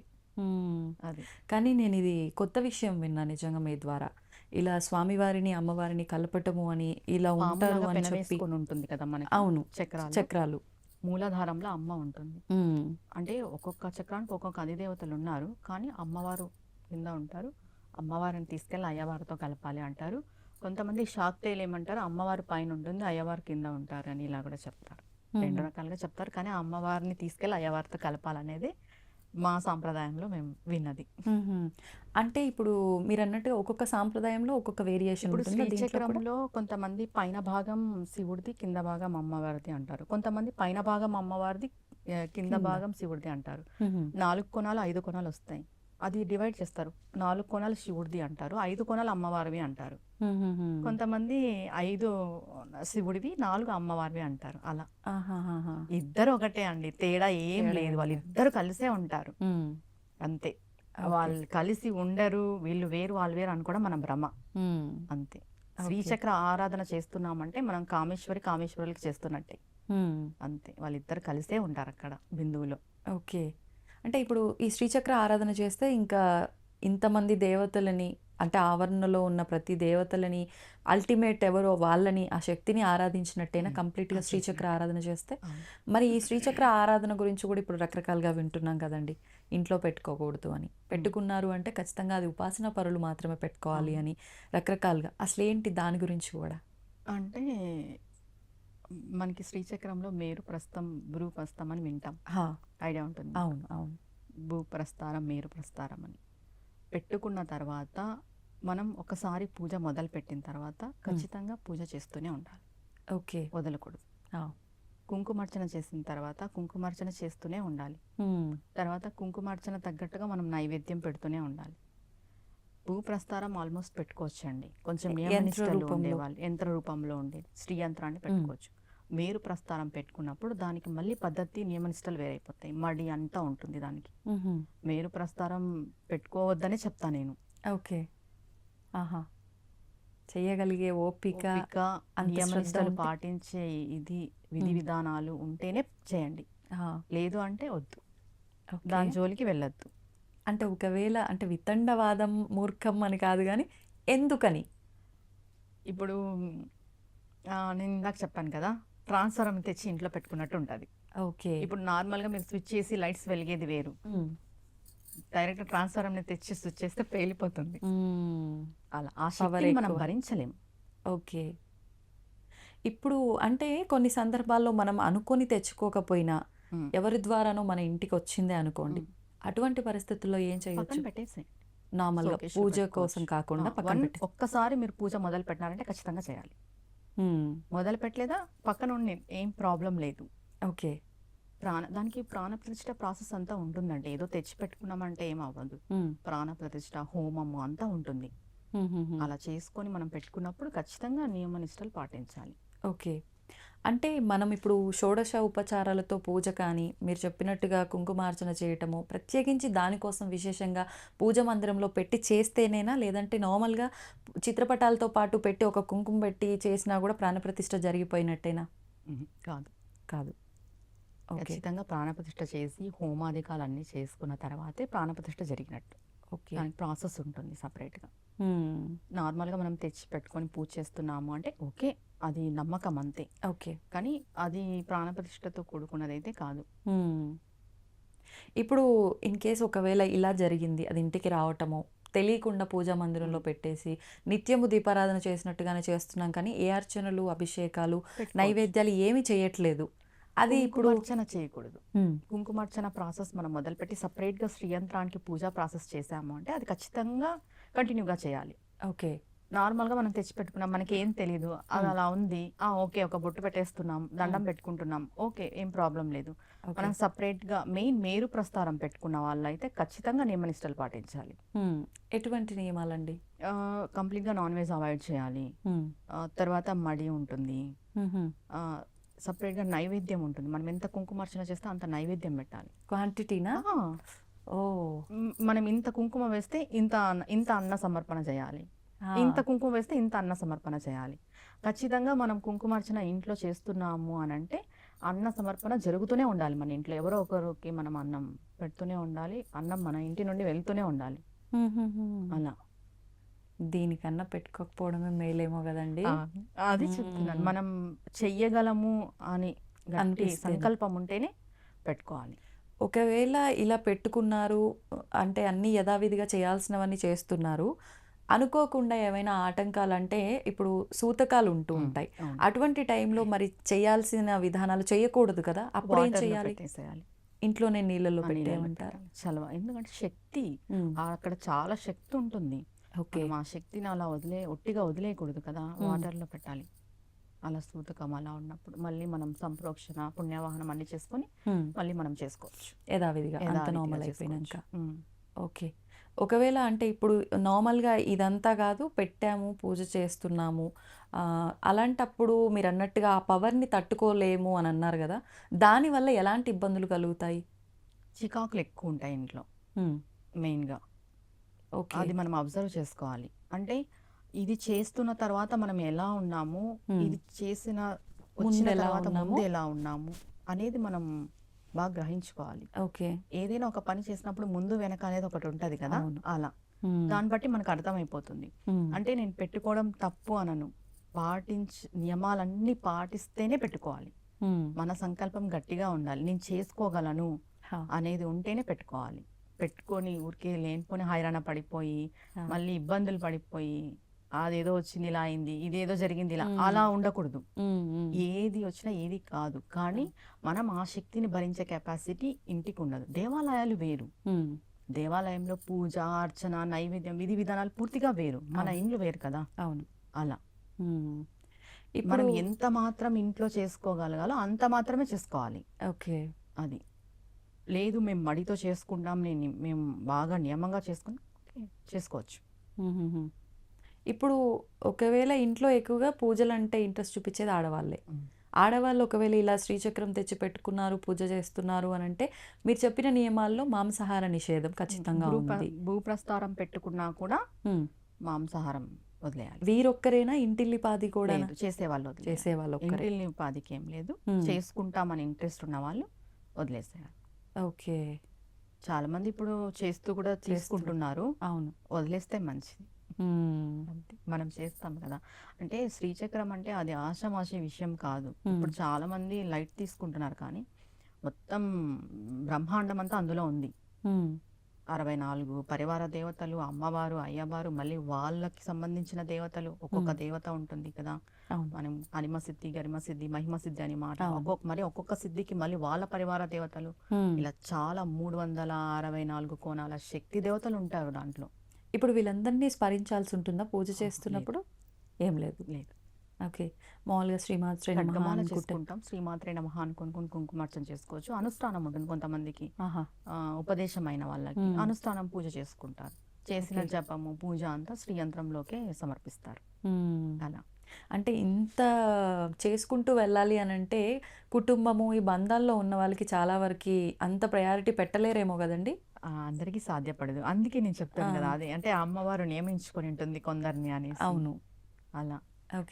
అది కానీ నేను ఇది కొత్త విషయం విన్నా నిజంగా మీ ద్వారా. ఇలా స్వామివారిని అమ్మవారిని కలపటము అని, ఇలా ఉంటారు పాములాగా అని చెప్పి. పెనవేసుకొని ఉంటుంది కదా మనకి. అవును, చక్రాలు. చక్రాలు. మూలాధారంలో అమ్మ ఉంటుంది. అంటే ఒక్కొక్క చక్రానికి ఒక్కొక్క అధిదేవతలు ఉన్నారు, కానీ అమ్మవారు కింద ఉంటారు. అమ్మవారిని తీసుకెళ్ళి అయ్యవారితో కలపాలి అంటారు. కొంతమంది శాక్తేయులు ఏమంటారు, అమ్మవారి పైన ఉంటుంది అయ్యవారు కింద ఉంటారు అని ఇలా కూడా చెప్తారు. రెండు రకాలుగా చెప్తారు, కానీ అమ్మవారిని తీసుకెళ్ళి అయ్యవారితో కలపాలనేది మా సాంప్రదాయంలో మేము విన్నది. అంటే ఇప్పుడు మీరు అన్నట్టుగా ఒక్కొక్క సాంప్రదాయంలో ఒక్కొక్క వేరియేషన్ ఇప్పుడు ఉంటుంది. దీంట్లో కూడా శ్రీచక్రంలో కొంతమంది పైన భాగం శివుడిది, కింద భాగం అమ్మవారిది అంటారు. కొంతమంది పైన భాగం అమ్మవారిది, కింద భాగం శివుడిది అంటారు. 4 కోణాలు 5 కోణాలు వస్తాయి. అది డివైడ్ చేస్తారు. 4 కోణాలు శివుడిది అంటారు, 5 కోణాలు అమ్మవారివి అంటారు. కొంతమంది 5 శివుడివి, 4 అమ్మవారివి అంటారు. అలా ఇద్దరు ఒకటే అండి, తేడా ఏం లేదు. వాళ్ళు ఇద్దరు కలిసే ఉంటారు అంతే. వాళ్ళు కలిసి ఉండరు, వీళ్ళు వేరు వాళ్ళు వేరు అనుకోవడం మన భ్రమ అంతే. శ్రీచక్ర ఆరాధన చేస్తున్నామంటే మనం కామేశ్వరులకి చేస్తున్నట్టే అంతే. వాళ్ళిద్దరు కలిసే ఉంటారు అక్కడ బిందువులో. ఓకే. అంటే ఇప్పుడు ఈ శ్రీచక్ర ఆరాధన చేస్తే ఇంకా ఇంతమంది దేవతలని, అంటే ఆవరణలో ఉన్న ప్రతి దేవతలని, అల్టిమేట్ ఎవరో వాళ్ళని, ఆ శక్తిని ఆరాధించినట్టేనా కంప్లీట్గా శ్రీచక్ర ఆరాధన చేస్తే? మరి ఈ శ్రీచక్ర ఆరాధన గురించి కూడా ఇప్పుడు రకరకాలుగా వింటున్నాం కదండి. ఇంట్లో పెట్టుకోకూడదు అని, పెట్టుకున్నారు అంటే ఖచ్చితంగా అది ఉపాసన పరులు మాత్రమే పెట్టుకోవాలి అని రకరకాలుగా. అసలు ఏంటి దాని గురించి కూడా? అంటే మనకి శ్రీచక్రంలో మేరు ప్రస్థం, భ్రూ ప్రస్థం అని వింటాం, ఐడియా ఉంటుంది. అవును అవును. భూ ప్రస్థానం, మేరు ప్రస్థానం అని పెట్టుకున్న తర్వాత మనం ఒకసారి పూజ మొదలు పెట్టిన తర్వాత ఖచ్చితంగా పూజ చేస్తూనే ఉండాలి. ఓకే. వదలకూడదు. కుంకుమార్చన చేసిన తర్వాత కుంకుమార్చన చేస్తూనే ఉండాలి. తర్వాత కుంకుమార్చన తగ్గట్టుగా మనం నైవేద్యం పెడుతూనే ఉండాలి. భూ ప్రస్థానం ఆల్మోస్ట్ పెట్టుకోవచ్చండి, కొంచెం నియమనిష్టలు ఉండేవాళ్ళు యంత్ర రూపంలో ఉండేది, శ్రీ యంత్రాన్ని పెట్టుకోవచ్చు. మేరు ప్రస్థానం పెట్టుకున్నప్పుడు దానికి మళ్ళీ పద్ధతి నియమనిష్టలు వేరైపోతాయి, మడి అంతా ఉంటుంది దానికి. మేరు ప్రస్థానం పెట్టుకోవద్దనే చెప్తా నేను. ఓకే. చెయ్యగలిగే ఓపిక, నియమనిష్టలు పాటించే ఇది విధి విధానాలు ఉంటేనే చేయండి, లేదు అంటే వద్దు, దాని జోలికి వెళ్ళొద్దు. అంటే ఒకవేళ అంటే వితండవాదం మూర్ఖం అని కాదు, కానీ ఎందుకని? ఇప్పుడు నేను ఇందాక చెప్పాను కదా, ట్రాన్స్ఫార్మర్ తెచ్చి ఇంట్లో పెట్టుకున్నట్టు ఉంటుంది. ఓకే. ఇప్పుడు నార్మల్గా మీరు స్విచ్ చేసి లైట్స్ వెలిగేది వేరు, డైరెక్ట్ ట్రాన్స్ఫార్మర్ తెచ్చి స్విచ్ చేస్తే పేలిపోతుంది. అలా ఆ శక్తిని మనం భరించలేము. ఓకే. ఇప్పుడు అంటే కొన్ని సందర్భాల్లో మనం అనుకొని తెచ్చుకోకపోయినా ఎవరి ద్వారానో మన ఇంటికి వచ్చిందే అనుకోండి, అటువంటి పరిస్థితుల్లో ఏం చేయొచ్చు? పెట్టేసి నార్మల్గా పూజ కోసం కాకుండా ఒక్కసారి మీరు పూజ మొదలు పెట్టినారంటే ఖచ్చితంగా చేయాలి. మొదలు పెట్టలేదా పక్కన ఉండి ఏం ప్రాబ్లం లేదు. ఓకే. దానికి ప్రాణ ప్రతిష్ఠ ప్రాసెస్ అంతా ఉంటుందండి, ఏదో తెచ్చి పెట్టుకున్నామంటే ఏం అవ్వదు. ప్రాణ ప్రతిష్ఠ, హోమము అంతా ఉంటుంది. అలా చేసుకొని మనం పెట్టుకున్నప్పుడు ఖచ్చితంగా నియమ నిష్టలు పాటించాలి. ఓకే. అంటే మనం ఇప్పుడు షోడశ ఉపచారాలతో పూజ కానీ, మీరు చెప్పినట్టుగా కుంకుమార్చన చేయటము, ప్రత్యేకించి దానికోసం విశేషంగా పూజ మందిరంలో పెట్టి చేస్తేనేనా, లేదంటే నార్మల్గా చిత్రపటాలతో పాటు పెట్టి ఒక కుంకుమ పెట్టి చేసినా కూడా ప్రాణప్రతిష్ఠ జరిగిపోయినట్టేనా? కాదు కాదు. ఖచ్చితంగా ప్రాణప్రతిష్ఠ చేసి హోమాధికాలు అన్నీ చేసుకున్న తర్వాతే ప్రాణప్రతిష్ఠ జరిగినట్టు. ఓకే. దానికి ప్రాసెస్ ఉంటుంది సపరేట్గా. నార్మల్గా మనం తెచ్చి పెట్టుకొని పూజ చేస్తున్నాము అంటే ఓకే, అది నమ్మకం అంతే. ఓకే. కానీ అది ప్రాణప్రతిష్ఠతో కూడుకున్నదైతే కాదు. ఇప్పుడు ఇన్ కేస్ ఒకవేళ ఇలా జరిగింది, అది ఇంటికి రావటము తెలియకుండా పూజా మందిరంలో పెట్టేసి నిత్యము దీపారాధన చేసినట్టుగానే చేస్తున్నాం, కానీ ఏ అర్చనలు, అభిషేకాలు, నైవేద్యాలు ఏమి చేయట్లేదు, అది ఇప్పుడు అర్చన చేయకూడదు. కుంకుమార్చన ప్రాసెస్ మనం మొదలుపెట్టి సపరేట్గా శ్రీయంత్రానికి పూజా ప్రాసెస్ చేసాము అంటే అది ఖచ్చితంగా కంటిన్యూగా చేయాలి. ఓకే. నార్మల్గా మనం తెచ్చి పెట్టుకున్నాం, మనకి ఏం తెలియదు, అది అలా ఉంది, ఓకే ఒక బొట్టు పెట్టేస్తున్నాం, దండం పెట్టుకుంటున్నాం, ఓకే ఏం ప్రాబ్లం లేదు. ఓకే. మనం సపరేట్గా మెయిన్ మేరు ప్రస్తారం పెట్టుకున్న వాళ్ళైతే ఖచ్చితంగా నియమనిష్టలు పాటించాలి. ఎటువంటి నియమాలండి? కంప్లీట్గా నాన్ వెజ్ అవాయిడ్ చేయాలి. తర్వాత మడి ఉంటుంది. సపరేట్గా నైవేద్యం ఉంటుంది. మనం ఎంత కుంకుమార్చన చేస్తే అంత నైవేద్యం పెట్టాలి. క్వాంటిటీనా? ఓ, మనం ఇంత కుంకుమ వేస్తే ఇంత అన్న సమర్పణ చేయాలి, ఇంత కుంకుమ వేస్తే ఇంత అన్న సమర్పణ చేయాలి. ఖచ్చితంగా మనం కుంకుమార్చన ఇంట్లో చేస్తున్నాము అని అంటే అన్న సమర్పణ జరుగుతూనే ఉండాలి. మన ఇంట్లో ఎవరో ఒకరికి మనం అన్నం పెడుతూనే ఉండాలి, అన్నం మన ఇంటి నుండి వెళ్తూనే ఉండాలి. అలా దీనికన్నా పెట్టుకోకపోవడమే మేలేమో కదండి. అది చెప్తున్నాను, మనం చెయ్యగలము అని గట్టి సంకల్పం ఉంటేనే పెట్టుకోవాలి. ఒకవేళ ఇలా పెట్టుకున్నారు అంటే అన్ని యథావిధిగా చేయాల్సినవన్నీ చేస్తున్నారు, అనుకోకుండా ఏమైనా ఆటంకాలు అంటే ఇప్పుడు సూతకాలు ఉంటూ ఉంటాయి. అటువంటి టైంలో మరి చేయాల్సిన విధానాలు చేయకూడదు కదా, అప్పుడు ఏం చేయాలి? పెట్టేసేయాలి, ఇంట్లోనే నీళ్ళలో పెట్టేయమంటారు. చలవ, ఎందుకంటే శక్తి అక్కడ చాలా శక్తి ఉంటుంది. ఆ శక్తిని అలా ఒట్టిగా వదిలేయకూడదు కదా, వాటర్లో పెట్టాలి. అలా సూతకం అలా ఉన్నప్పుడు మళ్ళీ మనం సంప్రోక్షణ పుణ్యవాహనం అన్ని చేసుకొని మళ్ళీ మనం చేసుకోవచ్చు యథావిధిగా, అంత నార్మల్ అయిపోయినాక. ఓకే. ఒకవేళ అంటే ఇప్పుడు నార్మల్గా ఇదంతా కాదు, పెట్టాము పూజ చేస్తున్నాము, అలాంటప్పుడు మీరు అన్నట్టుగా ఆ పవర్ని తట్టుకోలేము అని అన్నారు కదా, దానివల్ల ఎలాంటి ఇబ్బందులు కలుగుతాయి? చికాకులు ఎక్కువ ఉంటాయి ఇంట్లో మెయిన్గా. ఓకే. అది మనం అబ్జర్వ్ చేసుకోవాలి. అంటే ఇది చేస్తున్న తర్వాత మనం ఎలా ఉన్నాము, ఇది చేసిన వచ్చిన తర్వాత ముందు ఎలా ఉన్నాము అనేది మనం బాగా గ్రహించుకోవాలి. ఓకే. ఏదైనా ఒక పని చేసినప్పుడు ముందు వెనక అనేది ఒకటి ఉంటది కదా, అలా దాన్ని బట్టి మనకు అర్థమైపోతుంది. అంటే నేను పెట్టుకోవడం తప్పు అనను, నియమాలన్నీ పాటిస్తేనే పెట్టుకోవాలి. మన సంకల్పం గట్టిగా ఉండాలి, నేను చేసుకోగలను అనేది ఉంటేనే పెట్టుకోవాలి. పెట్టుకొని ఊరికే లేనిపోని హైరాణ పడిపోయి మళ్ళీ ఇబ్బందులు పడిపోయి అదేదో వచ్చింది ఇలా అయింది, ఇదేదో జరిగింది ఇలా, అలా ఉండకూడదు. ఏది వచ్చినా ఏది కాదు, కానీ మనం ఆ శక్తిని భరించే కెపాసిటీ ఇంటికి ఉండదు. దేవాలయాలు వేరు, దేవాలయంలో పూజ అర్చన నైవేద్యం విధి విధానాలు పూర్తిగా వేరు, మన ఇండ్లు వేరు కదా. అవును. అలా మనం ఎంత మాత్రం ఇంట్లో చేసుకోగలగాలో అంత మాత్రమే చేసుకోవాలి. ఓకే. అది లేదు మేము మడితో చేసుకుంటాం, మేము బాగా నియమంగా చేసుకోవచ్చు. ఇప్పుడు ఒకవేళ ఇంట్లో ఎక్కువగా పూజలు అంటే ఇంట్రెస్ట్ చూపించేది ఆడవాళ్ళే. ఆడవాళ్ళు ఒకవేళ ఇలా శ్రీచక్రం తెచ్చి పెట్టుకున్నారు, పూజ చేస్తున్నారు అని అంటే మీరు చెప్పిన నియమాల్లో మాంసాహార నిషేధం ఖచ్చితంగా ఉంది. భూప్రస్తారం పెట్టుకున్నా కూడా మాంసాహారం వదిలేయాలి. వీరొక్కరేనా, ఇంటిల్లిపాది కూడా చేసేవాళ్ళు? ఇంటిల్లిపాదికి ఏం లేదు, చేసుకుంటామని ఇంట్రెస్ట్ ఉన్న వాళ్ళు వదిలేసేయాలి. ఓకే. చాలా మంది ఇప్పుడు చేస్తూ కూడా తీసుకుంటున్నారు. అవును, వదిలేస్తే మంచిది. మనం చేస్తాం కదా, అంటే శ్రీచక్రం అంటే అది ఆషామాషి విషయం కాదు. ఇప్పుడు చాలా మంది లైట్ తీసుకుంటున్నారు, కానీ మొత్తం బ్రహ్మాండం అంతా అందులో ఉంది. 64 పరివార దేవతలు, అమ్మవారు అయ్యవారు, మళ్ళీ వాళ్ళకి సంబంధించిన దేవతలు, ఒక్కొక్క దేవత ఉంటుంది కదా. మనం అనిమ సిద్ధి, గరిమ సిద్ధి, మహిమ సిద్ధి అని మాట, ఒక్కొక్క సిద్ధికి మళ్ళీ వాళ్ళ పరివార దేవతలు, ఇలా చాలా 364 కోణాల శక్తి దేవతలు ఉంటారు దాంట్లో. ఇప్పుడు వీళ్ళందరినీ స్మరించాల్సి ఉంటుందా పూజ చేస్తున్నప్పుడు? ఏం లేదు. ఓకే. మామూలుగా శ్రీమాత్రే నమః చేసుకుంటాం, శ్రీమాత్రే నమః అనుకుని కుంకుమార్చన చేసుకోవచ్చు. అనుష్ఠానం ఉంటుంది కొంతమందికి, ఉపదేశమైన వాళ్ళకి అనుష్ఠానం పూజ చేసుకుంటారు. చేసిన జపము పూజ అంతా శ్రీయంత్రంలోకే సమర్పిస్తారు. అలా అంటే ఇంత చేసుకుంటూ వెళ్ళాలి అని అంటే కుటుంబము ఈ బంధాల్లో ఉన్న వాళ్ళకి చాలా వరకు అంత ప్రయారిటీ పెట్టలేరేమో కదండి. అందరికీ సాధ్యపడదు, అందుకే నేను చెప్తాను కదా, అదే అంటే అమ్మవారు నియమించుకొని ఉంటుంది కొందరిని అనేసి. అవును, అలా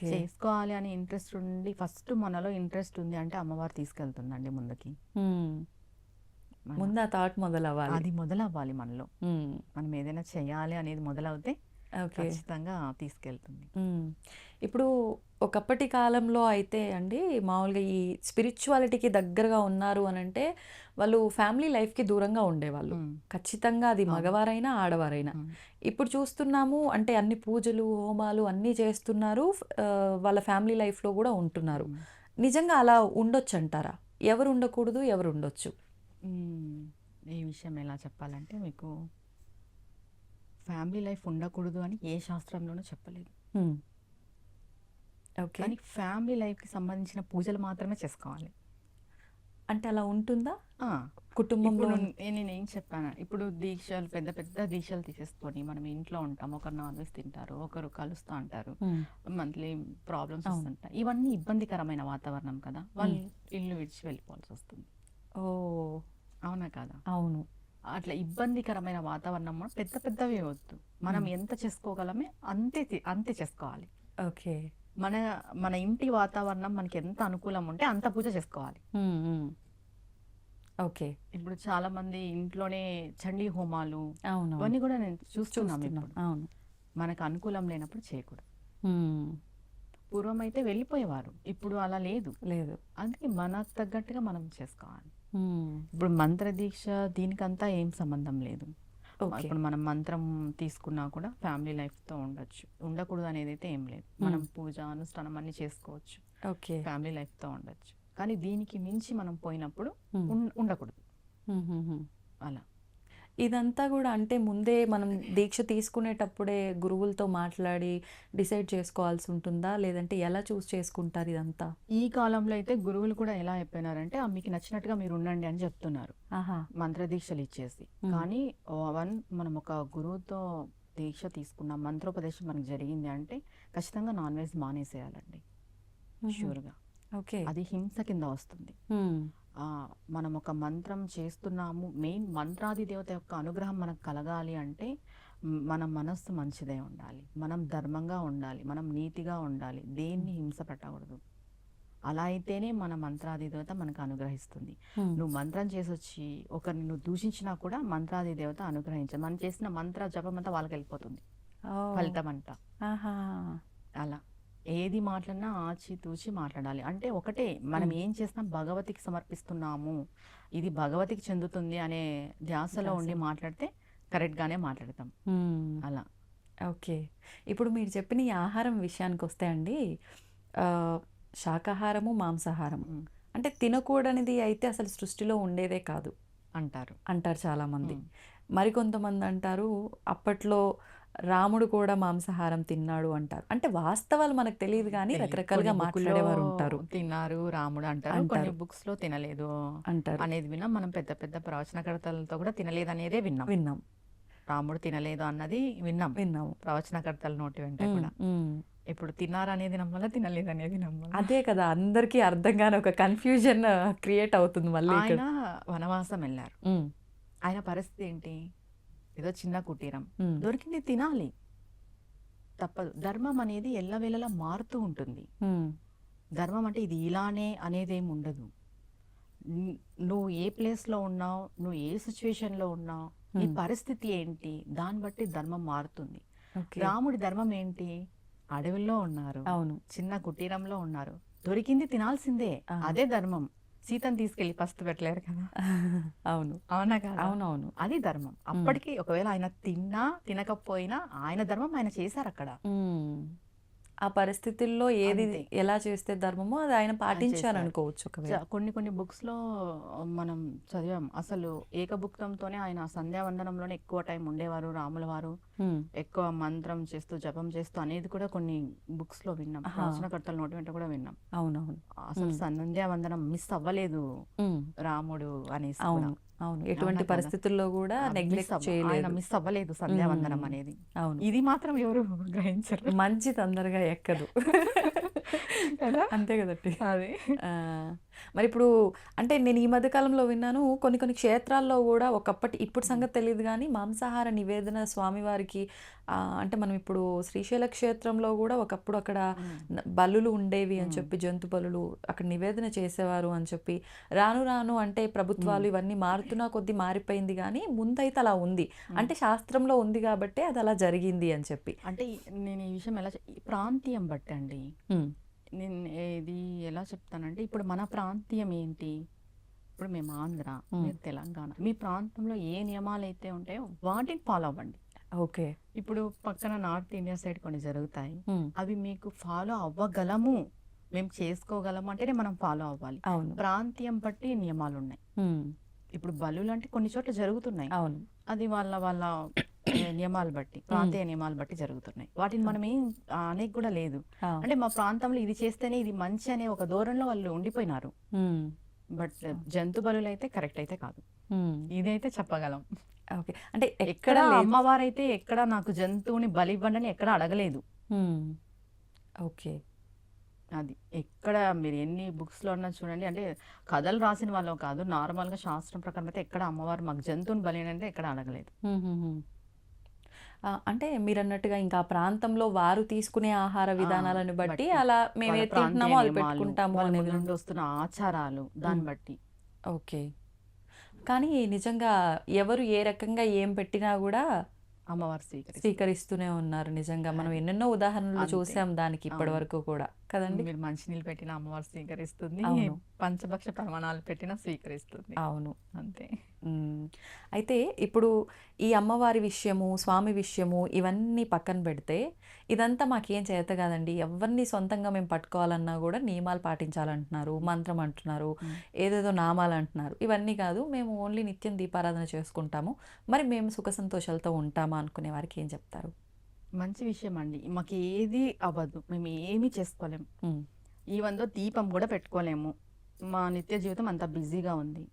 చేసుకోవాలి అని ఇంట్రెస్ట్ ఉండి, ఫస్ట్ మనలో ఇంట్రెస్ట్ ఉంది అంటే అమ్మవారు తీసుకెళ్తుందండి ముందుకి. ముందు ఆ థాట్ మొదలవ్వాలి, అది మొదలవ్వాలి మనలో. మనం ఏదైనా చేయాలి అనేది మొదలవుతే ఖచ్చితంగా తీసుకెళ్తుంది. ఇప్పుడు ఒకప్పటి కాలంలో అయితే అండి మామూలుగా ఈ స్పిరిచువాలిటీకి దగ్గరగా ఉన్నారు అని అంటే వాళ్ళు ఫ్యామిలీ లైఫ్కి దూరంగా ఉండేవాళ్ళు ఖచ్చితంగా, అది మగవారైనా ఆడవారైనా. ఇప్పుడు చూస్తున్నాము అంటే అన్ని పూజలు హోమాలు అన్నీ చేస్తున్నారు, వాళ్ళ ఫ్యామిలీ లైఫ్లో కూడా ఉంటున్నారు. నిజంగా అలా ఉండొచ్చు అంటారా? ఎవరు ఉండకూడదు, ఎవరు ఉండొచ్చు? ఈ విషయం ఎలా చెప్పాలంటే, మీకు ఫ్యామిలీ లైఫ్ ఉండకూడదు అని ఏ శాస్త్రంలోనూ చెప్పలేదు. ఓకే. కానీ ఫ్యామిలీ లైఫ్కి సంబంధించిన పూజలు మాత్రమే చేసుకోవాలి. అంటే అలా ఉంటుందా ఆ, కుటుంబంలో? ఇప్పుడు నేను ఏం చెప్పాను, ఇప్పుడు దీక్షలు పెద్ద పెద్ద దీక్షలు తీసేసుకొని మనం ఇంట్లో ఉంటాం, ఒకరు నాన్ వెజ్ తింటారు, ఒకరు కలుస్తూ అంటారు, మంత్లీ ప్రాబ్లమ్స్ అవును. వస్తుంటాయి, ఇవన్నీ ఇబ్బందికరమైన వాతావరణం కదా, వాళ్ళు ఇల్లు విడిచి వెళ్ళిపోవాల్సి వస్తుంది. ఓ అవునా కదా? అవును. అట్లా ఇబ్బందికరమైన వాతావరణం కూడా పెద్ద పెద్దవి వద్దు, మనం ఎంత చేసుకోగలమే అంతే చేసుకోవాలి. ఓకే. మన మన ఇంటి వాతావరణం మనకి ఎంత అనుకూలం ఉంటే అంత పూజ చేసుకోవాలి. ఓకే. ఇప్పుడు చాలా మంది ఇంట్లోనే చండీ హోమాలు అవును. ఇవన్నీ కూడా నేను చూస్తున్నాం. చూస్తున్నాం. ఇప్పుడు అవును. మనకు అనుకూలం లేనప్పుడు చేయకూడదు. పూర్వం అయితే వెళ్ళిపోయేవారు, ఇప్పుడు అలా లేదు. లేదు. అందుకే మనకు తగ్గట్టుగా మనం చేసుకోవాలి. ఇప్పుడు మంత్ర దీక్ష దీనికంతా ఏం సంబంధం లేదు. ఓకే. ఇప్పుడు మనం మంత్రం తీసుకున్నా కూడా ఫ్యామిలీ లైఫ్తో ఉండొచ్చు, ఉండకూడదు అనేది అయితే ఏం లేదు. మనం పూజ అనుష్ఠానం అన్ని చేసుకోవచ్చు, ఓకే. ఫ్యామిలీ లైఫ్తో ఉండొచ్చు. కానీ దీనికి మించి మనం పోయినప్పుడు ఉండకూడదు. అలా ఇదంతా కూడా అంటే ముందే మనం దీక్ష తీసుకునేటప్పుడే గురువులతో మాట్లాడి డిసైడ్ చేసుకోవాల్సి ఉంటుందా, లేదంటే ఎలా చూస్ చేసుకుంటారు ఇదంతా? ఈ కాలంలో అయితే గురువులు కూడా ఎలా అయిపోయినారంటే మీకు నచ్చినట్టుగా మీరు ఉండండి అని చెప్తున్నారు, ఆహా. మంత్ర దీక్షలు ఇచ్చేసి. కానీ మనం ఒక గురువుతో దీక్ష తీసుకున్నాం, మంత్రోపదేశం మనకు జరిగింది అంటే ఖచ్చితంగా నాన్ వెజ్ మానేసేయాలండి, షూర్గా. ఓకే. అది హింస కింద వస్తుంది. మనం ఒక మంత్రం చేస్తున్నాము, మెయిన్ మంత్రాది దేవత యొక్క అనుగ్రహం మనకు కలగాలి అంటే మన మనస్సు మంచిదే ఉండాలి, మనం ధర్మంగా ఉండాలి, మనం నీతిగా ఉండాలి, దేన్ని హింస పెట్టకూడదు. అలా అయితేనే మన మంత్రాది దేవత మనకు అనుగ్రహిస్తుంది. నువ్వు మంత్రం చేసి వచ్చి ఒకరిని నువ్వు దూషించినా కూడా మంత్రాది దేవత అనుగ్రహించదు, మనం చేసిన మంత్ర జపం అంతా వాళ్ళకి వెళ్ళిపోతుంది, ఫలితం అంతా. అలా ఏది మాట్లాడినా ఆచితూచి మాట్లాడాలి. అంటే ఒకటే, మనం ఏం చేసినా భగవతికి సమర్పిస్తున్నాము, ఇది భగవతికి చెందుతుంది అనే ధ్యాసలో ఉండి మాట్లాడితే కరెక్ట్గానే మాట్లాడతాం. అలా. ఓకే. ఇప్పుడు మీరు చెప్పిన ఈ ఆహారం విషయానికి వస్తే అండి, శాకాహారము మాంసాహారము అంటే తినకూడనిది అయితే అసలు సృష్టిలో ఉండేదే కాదు అంటారు చాలామంది. మరికొంతమంది అంటారు అప్పట్లో రాముడు కూడా మాంసాహారం తిన్నాడు అంటారు. అంటే వాస్తవాలు మనకు తెలియదు కానీ రకరకాలుగా మాట్లాడేవారు ఉంటారు. తిన్నారు రాముడు అంటారు, కొన్ని బుక్స్ లో తినలేదు అంటారు అనేది విన్నాం. మనం పెద్ద పెద్ద ప్రవచనకర్తలతో కూడా తినలేదు అనేదే విన్నాం. రాముడు తినలేదు అన్నది విన్నాము ప్రవచనకర్తల నోటి వెంట కూడా. ఇప్పుడు తిన్నారు అనేది నమ్మాలా, తినలేదు అనేది నమ్మాలా? అదే కదా, అందరికీ అర్థం కాని ఒక కన్ఫ్యూజన్ క్రియేట్ అవుతుంది. మళ్ళీ ఆయన వనవాసం వెళ్ళారు, ఆయన పరిస్థితి ఏంటి? ఏదో చిన్న కుటీరం దొరికింది, తినాలి, తప్పదు. ధర్మం అనేది ఎల్లవేళలా మారుతూ ఉంటుంది. ధర్మం అంటే ఇది ఇలానే అనేది ఏమి ఉండదు. నువ్వు ఏ ప్లేస్లో ఉన్నావు, నువ్వు ఏ సిచ్యువేషన్లో ఉన్నావు, నీ పరిస్థితి ఏంటి, దాన్ని బట్టి ధర్మం మారుతుంది. రాముడి ధర్మం ఏంటి? అడవిలో ఉన్నారు, అవును, చిన్న కుటీరంలో ఉన్నారు, దొరికింది తినాల్సిందే, అదే ధర్మం. సీతను తీసుకెళ్లి పస్తు పెట్టలేరు కదా. అవును. అవునా కదా? అవునవును. అది ధర్మం. అప్పటికి ఒకవేళ ఆయన తిన్నా తినకపోయినా ఆయన ధర్మం ఆయన చేశారు అక్కడ. ఆ పరిస్థితుల్లో ఏది ఎలా చేస్తే ధర్మమో అది ఆయన పాటించారు అనుకోవచ్చు. కొన్ని బుక్స్ లో మనం చదివాం, అసలు ఏకభుక్తంతోనే ఆయన సంధ్యావందనంలోనే ఎక్కువ టైం ఉండేవారు రాముల వారు, ఎక్కువ మంత్రం చేస్తూ జపం చేస్తూ అనేది కూడా కొన్ని బుక్స్ లో విన్నాం, ప్రవచనకర్తల నోటి వెంట కూడా విన్నాం. అవునవును. అసలు సంధ్యావందనం మిస్ అవ్వలేదు రాముడు అనేసి. అవును, ఎటువంటి పరిస్థితుల్లో కూడా నెగ్లెక్ట్ చేయలేదు, మిస్ అవ్వలేదు సంధ్యావందనం అనేది. అవును, ఇది మాత్రం ఎవరు గ్రహించరు. మంచి తొందరగా ఎక్కదు అంతే కదండి. అదే. మరి ఇప్పుడు అంటే నేను ఈ మధ్య కాలంలో విన్నాను, కొన్ని క్షేత్రాల్లో కూడా ఇప్పుడు సంగతి తెలియదు కానీ మాంసాహార నివేదన స్వామివారికి అంటే మనం ఇప్పుడు శ్రీశైల క్షేత్రంలో కూడా ఒకప్పుడు అక్కడ బలులు ఉండేవి అని చెప్పి, జంతు బలులు అక్కడ నివేదన చేసేవారు అని చెప్పి, రాను అంటే ప్రభుత్వాలు ఇవన్నీ మారుతున్నా కొద్దీ మారిపోయింది కానీ ముందైతే అలా ఉంది, అంటే శాస్త్రంలో ఉంది కాబట్టి అది అలా జరిగింది అని చెప్పి. అంటే నేను ఈ విషయం ఎలా ప్రాంతీయం బట్టి అండి, నేను ఇది ఎలా చెప్తానంటే, ఇప్పుడు మన ప్రాంతీయం ఏంటి, ఇప్పుడు మేము ఆంధ్ర, మీరు తెలంగాణ, మీ ప్రాంతంలో ఏ నియమాలు అయితే ఉంటాయో వాటిని ఫాలో అవ్వండి. ఓకే. ఇప్పుడు పక్కన నార్త్ ఇండియా సైడ్ కొన్ని జరుగుతాయి, అవి మీకు ఫాలో అవ్వగలము, మేము చేసుకోగలము అంటేనే మనం ఫాలో అవ్వాలి. ప్రాంతీయం బట్టి నియమాలు ఉన్నాయి. ఇప్పుడు బలులు అంటే కొన్ని చోట్ల జరుగుతున్నాయి, అది వాళ్ళ నియమాలు బట్టి, ప్రాంతీయ నియమాలు బట్టి జరుగుతున్నాయి. వాటిని మనం ఏం అనేక కూడా లేదు. అంటే మా ప్రాంతంలో ఇది చేస్తేనే ఇది మంచి అనే ఒక ధోరణిలో వాళ్ళు ఉండిపోయినారు. బట్ జంతు బలులు అయితే కరెక్ట్ అయితే కాదు, ఇదైతే చెప్పగలం. ఓకే. అంటే ఎక్కడ అమ్మవారైతే ఎక్కడ నాకు జంతువుని బలి ఇవ్వండి ఎక్కడ అడగలేదు. ఓకే. అది ఎక్కడ మీరు ఎన్ని బుక్స్లో అన్నా చూడండి, అంటే కథలు రాసిన వాళ్ళు కాదు, నార్మల్గా శాస్త్రం ప్రకారం అయితే ఎక్కడ అమ్మవారు మాకు జంతువుని బలి అంటే ఎక్కడ అడగలేదు. అంటే మీరు అన్నట్టుగా ఇంకా ఆ ప్రాంతంలో వారు తీసుకునే ఆహార విధానాలను బట్టి అలా మేము ఏది తింటున్నామో అది పెట్టుకుంటాము అనేది నుండి వస్తున్న ఆచారాలు దాన్ని బట్టి. ఓకే. కానీ నిజంగా ఎవరు ఏ రకంగా ఏం పెట్టినా కూడా అమ్మవారు స్వీకరిస్తూనే ఉన్నారు. నిజంగా మనం ఎన్నెన్నో ఉదాహరణలు చూసాం దానికి ఇప్పటి వరకు కూడా కదండి. మీరు మంచినీళ్ళు పెట్టిన అమ్మవారు స్వీకరిస్తుంది, పంచభక్ష ప్రమాణాలు పెట్టినా స్వీకరిస్తుంది. అవును, అంతే. అయితే ఇప్పుడు ఈ అమ్మవారి విషయము, స్వామి విషయము ఇవన్నీ పక్కన పెడితే ఇదంతా మాకేం చేత కాదండి, ఎవరిని సొంతంగా మేము పట్టుకోవాలన్నా కూడా నియమాలు పాటించాలంటున్నారు, మంత్రం అంటున్నారు, ఏదేదో నామాలు అంటున్నారు. ఇవన్నీ కాదు, మేము ఓన్లీ నిత్యం దీపారాధన చేసుకుంటాము, మరి మేము సుఖ సంతోషాలతో ఉంటామా అనుకునే వారికి ఏం చెప్తారు? మంచి విషయం అండి. మాకు ఏది అవ్వదు, మేము ఏమీ చేసుకోలేము, ఈవెందో దీపం కూడా పెట్టుకోలేము. మా నిత్య జీవితం అంత బిజీగా ఉంది.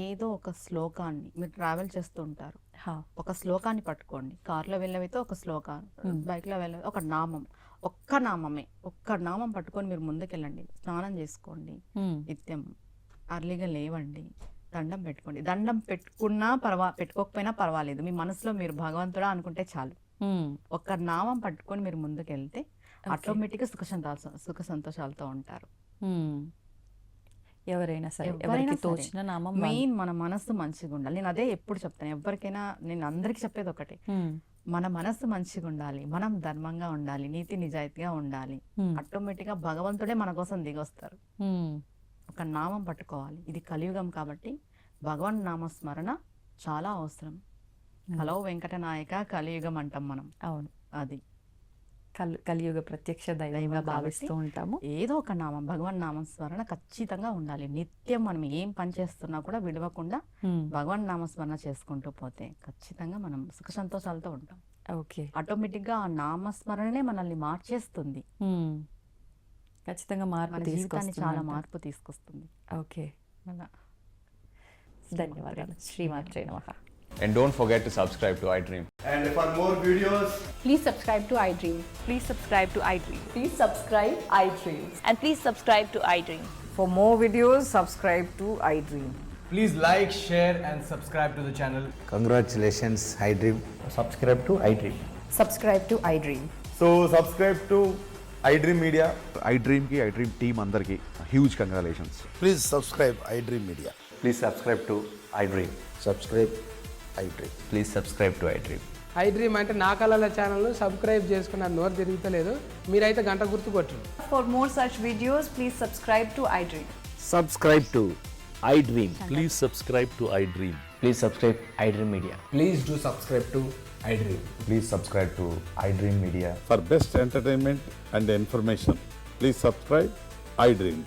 ఏదో ఒక శ్లోకాన్ని, మీరు ట్రావెల్ చేస్తూ ఉంటారు, ఒక శ్లోకాన్ని పట్టుకోండి. కార్లో వెళ్ళవైతే ఒక శ్లోకాన్ని, బైక్లో వెళ్ళవైతే ఒక నామం, ఒక్క నామమే, ఒక్క నామం పట్టుకొని మీరు ముందుకెళ్ళండి. స్నానం చేసుకోండి, నిత్యం అర్లీగా లేవండి, దండం పెట్టుకోండి. దండం పెట్టుకున్నా పెట్టుకోకపోయినా పర్వాలేదు, మీ మనసులో మీరు భగవంతుడా అనుకుంటే చాలు. ఒక్క నామం పట్టుకొని మీరు ముందుకెళ్తే ఆటోమేటిక్గా సుఖ సంతోషాలతో ఉంటారు. ఎవరైనా సరే, ఎవరికి తోచిన నామం, మెయిన్ మన మనసు మంచిగా ఉండాలి. నేను అదే ఎప్పుడు చెప్తాను ఎవరికైనా, నేను అందరికి చెప్పేది ఒకటే, మన మనసు మంచిగా ఉండాలి, మనం ధర్మంగా ఉండాలి, నీతి నిజాయితీగా ఉండాలి, ఆటోమేటిక్గా భగవంతుడే మన కోసం దిగొస్తారు. ఒక నామం పట్టుకోవాలి. ఇది కలియుగం కాబట్టి భగవాన్ నామస్మరణ చాలా అవసరం. హలో వెంకటనాయక కలియుగం అంటాం మనం. అవును, అది కలియుగ ప్రత్యక్ష దైవంగా భావిస్తూ ఉంటాము. ఏదో ఒక నామం, భగవాన్ నామం స్మరణ ఖచ్చితంగా ఉండాలి. నిత్యం మనం ఏం పని చేస్తున్నా కూడా విడవకుండా భగవాన్ నామస్మరణ చేసుకుంటూ పోతే ఖచ్చితంగా మనం సుఖ సంతోషాలతో ఉంటాం. ఓకే. ఆటోమేటిక్గా ఆ నామస్మరణనే మనల్ని మార్చేస్తుంది, ఖచ్చితంగా మార్పు జీవితాన్ని చాలా మార్పు తీసుకొస్తుంది. ఓకే, ధన్యవాదాలు. శ్రీమాత్రే నమః. And don't forget to subscribe to iDream. And for more videos, please subscribe to iDream. Please subscribe to iDream. Please subscribe iDream. And please subscribe to iDream. For more videos, subscribe to iDream. please like, share and subscribe to the channel. Congratulations, iDream. Subscribe to iDream. Subscribe to iDream. So subscribe to iDream Media. iDream ki iDream team andarki huge congratulations. Please subscribe iDream Media. Please subscribe to iDream. Subscribe iDream. Please subscribe to iDream. iDream అంటే నా కళల ఛానల్ను సబ్స్క్రైబ్ చేసుకున్న నోరు తిరుగుతలేదు, మీరైతే గంట గుర్తు కొట్టండి. For more such videos, please subscribe to iDream. Subscribe to iDream. Please subscribe to iDream. Please subscribe iDream Media. Please do subscribe to iDream. Please subscribe to iDream Media. For best entertainment and information, please subscribe iDream.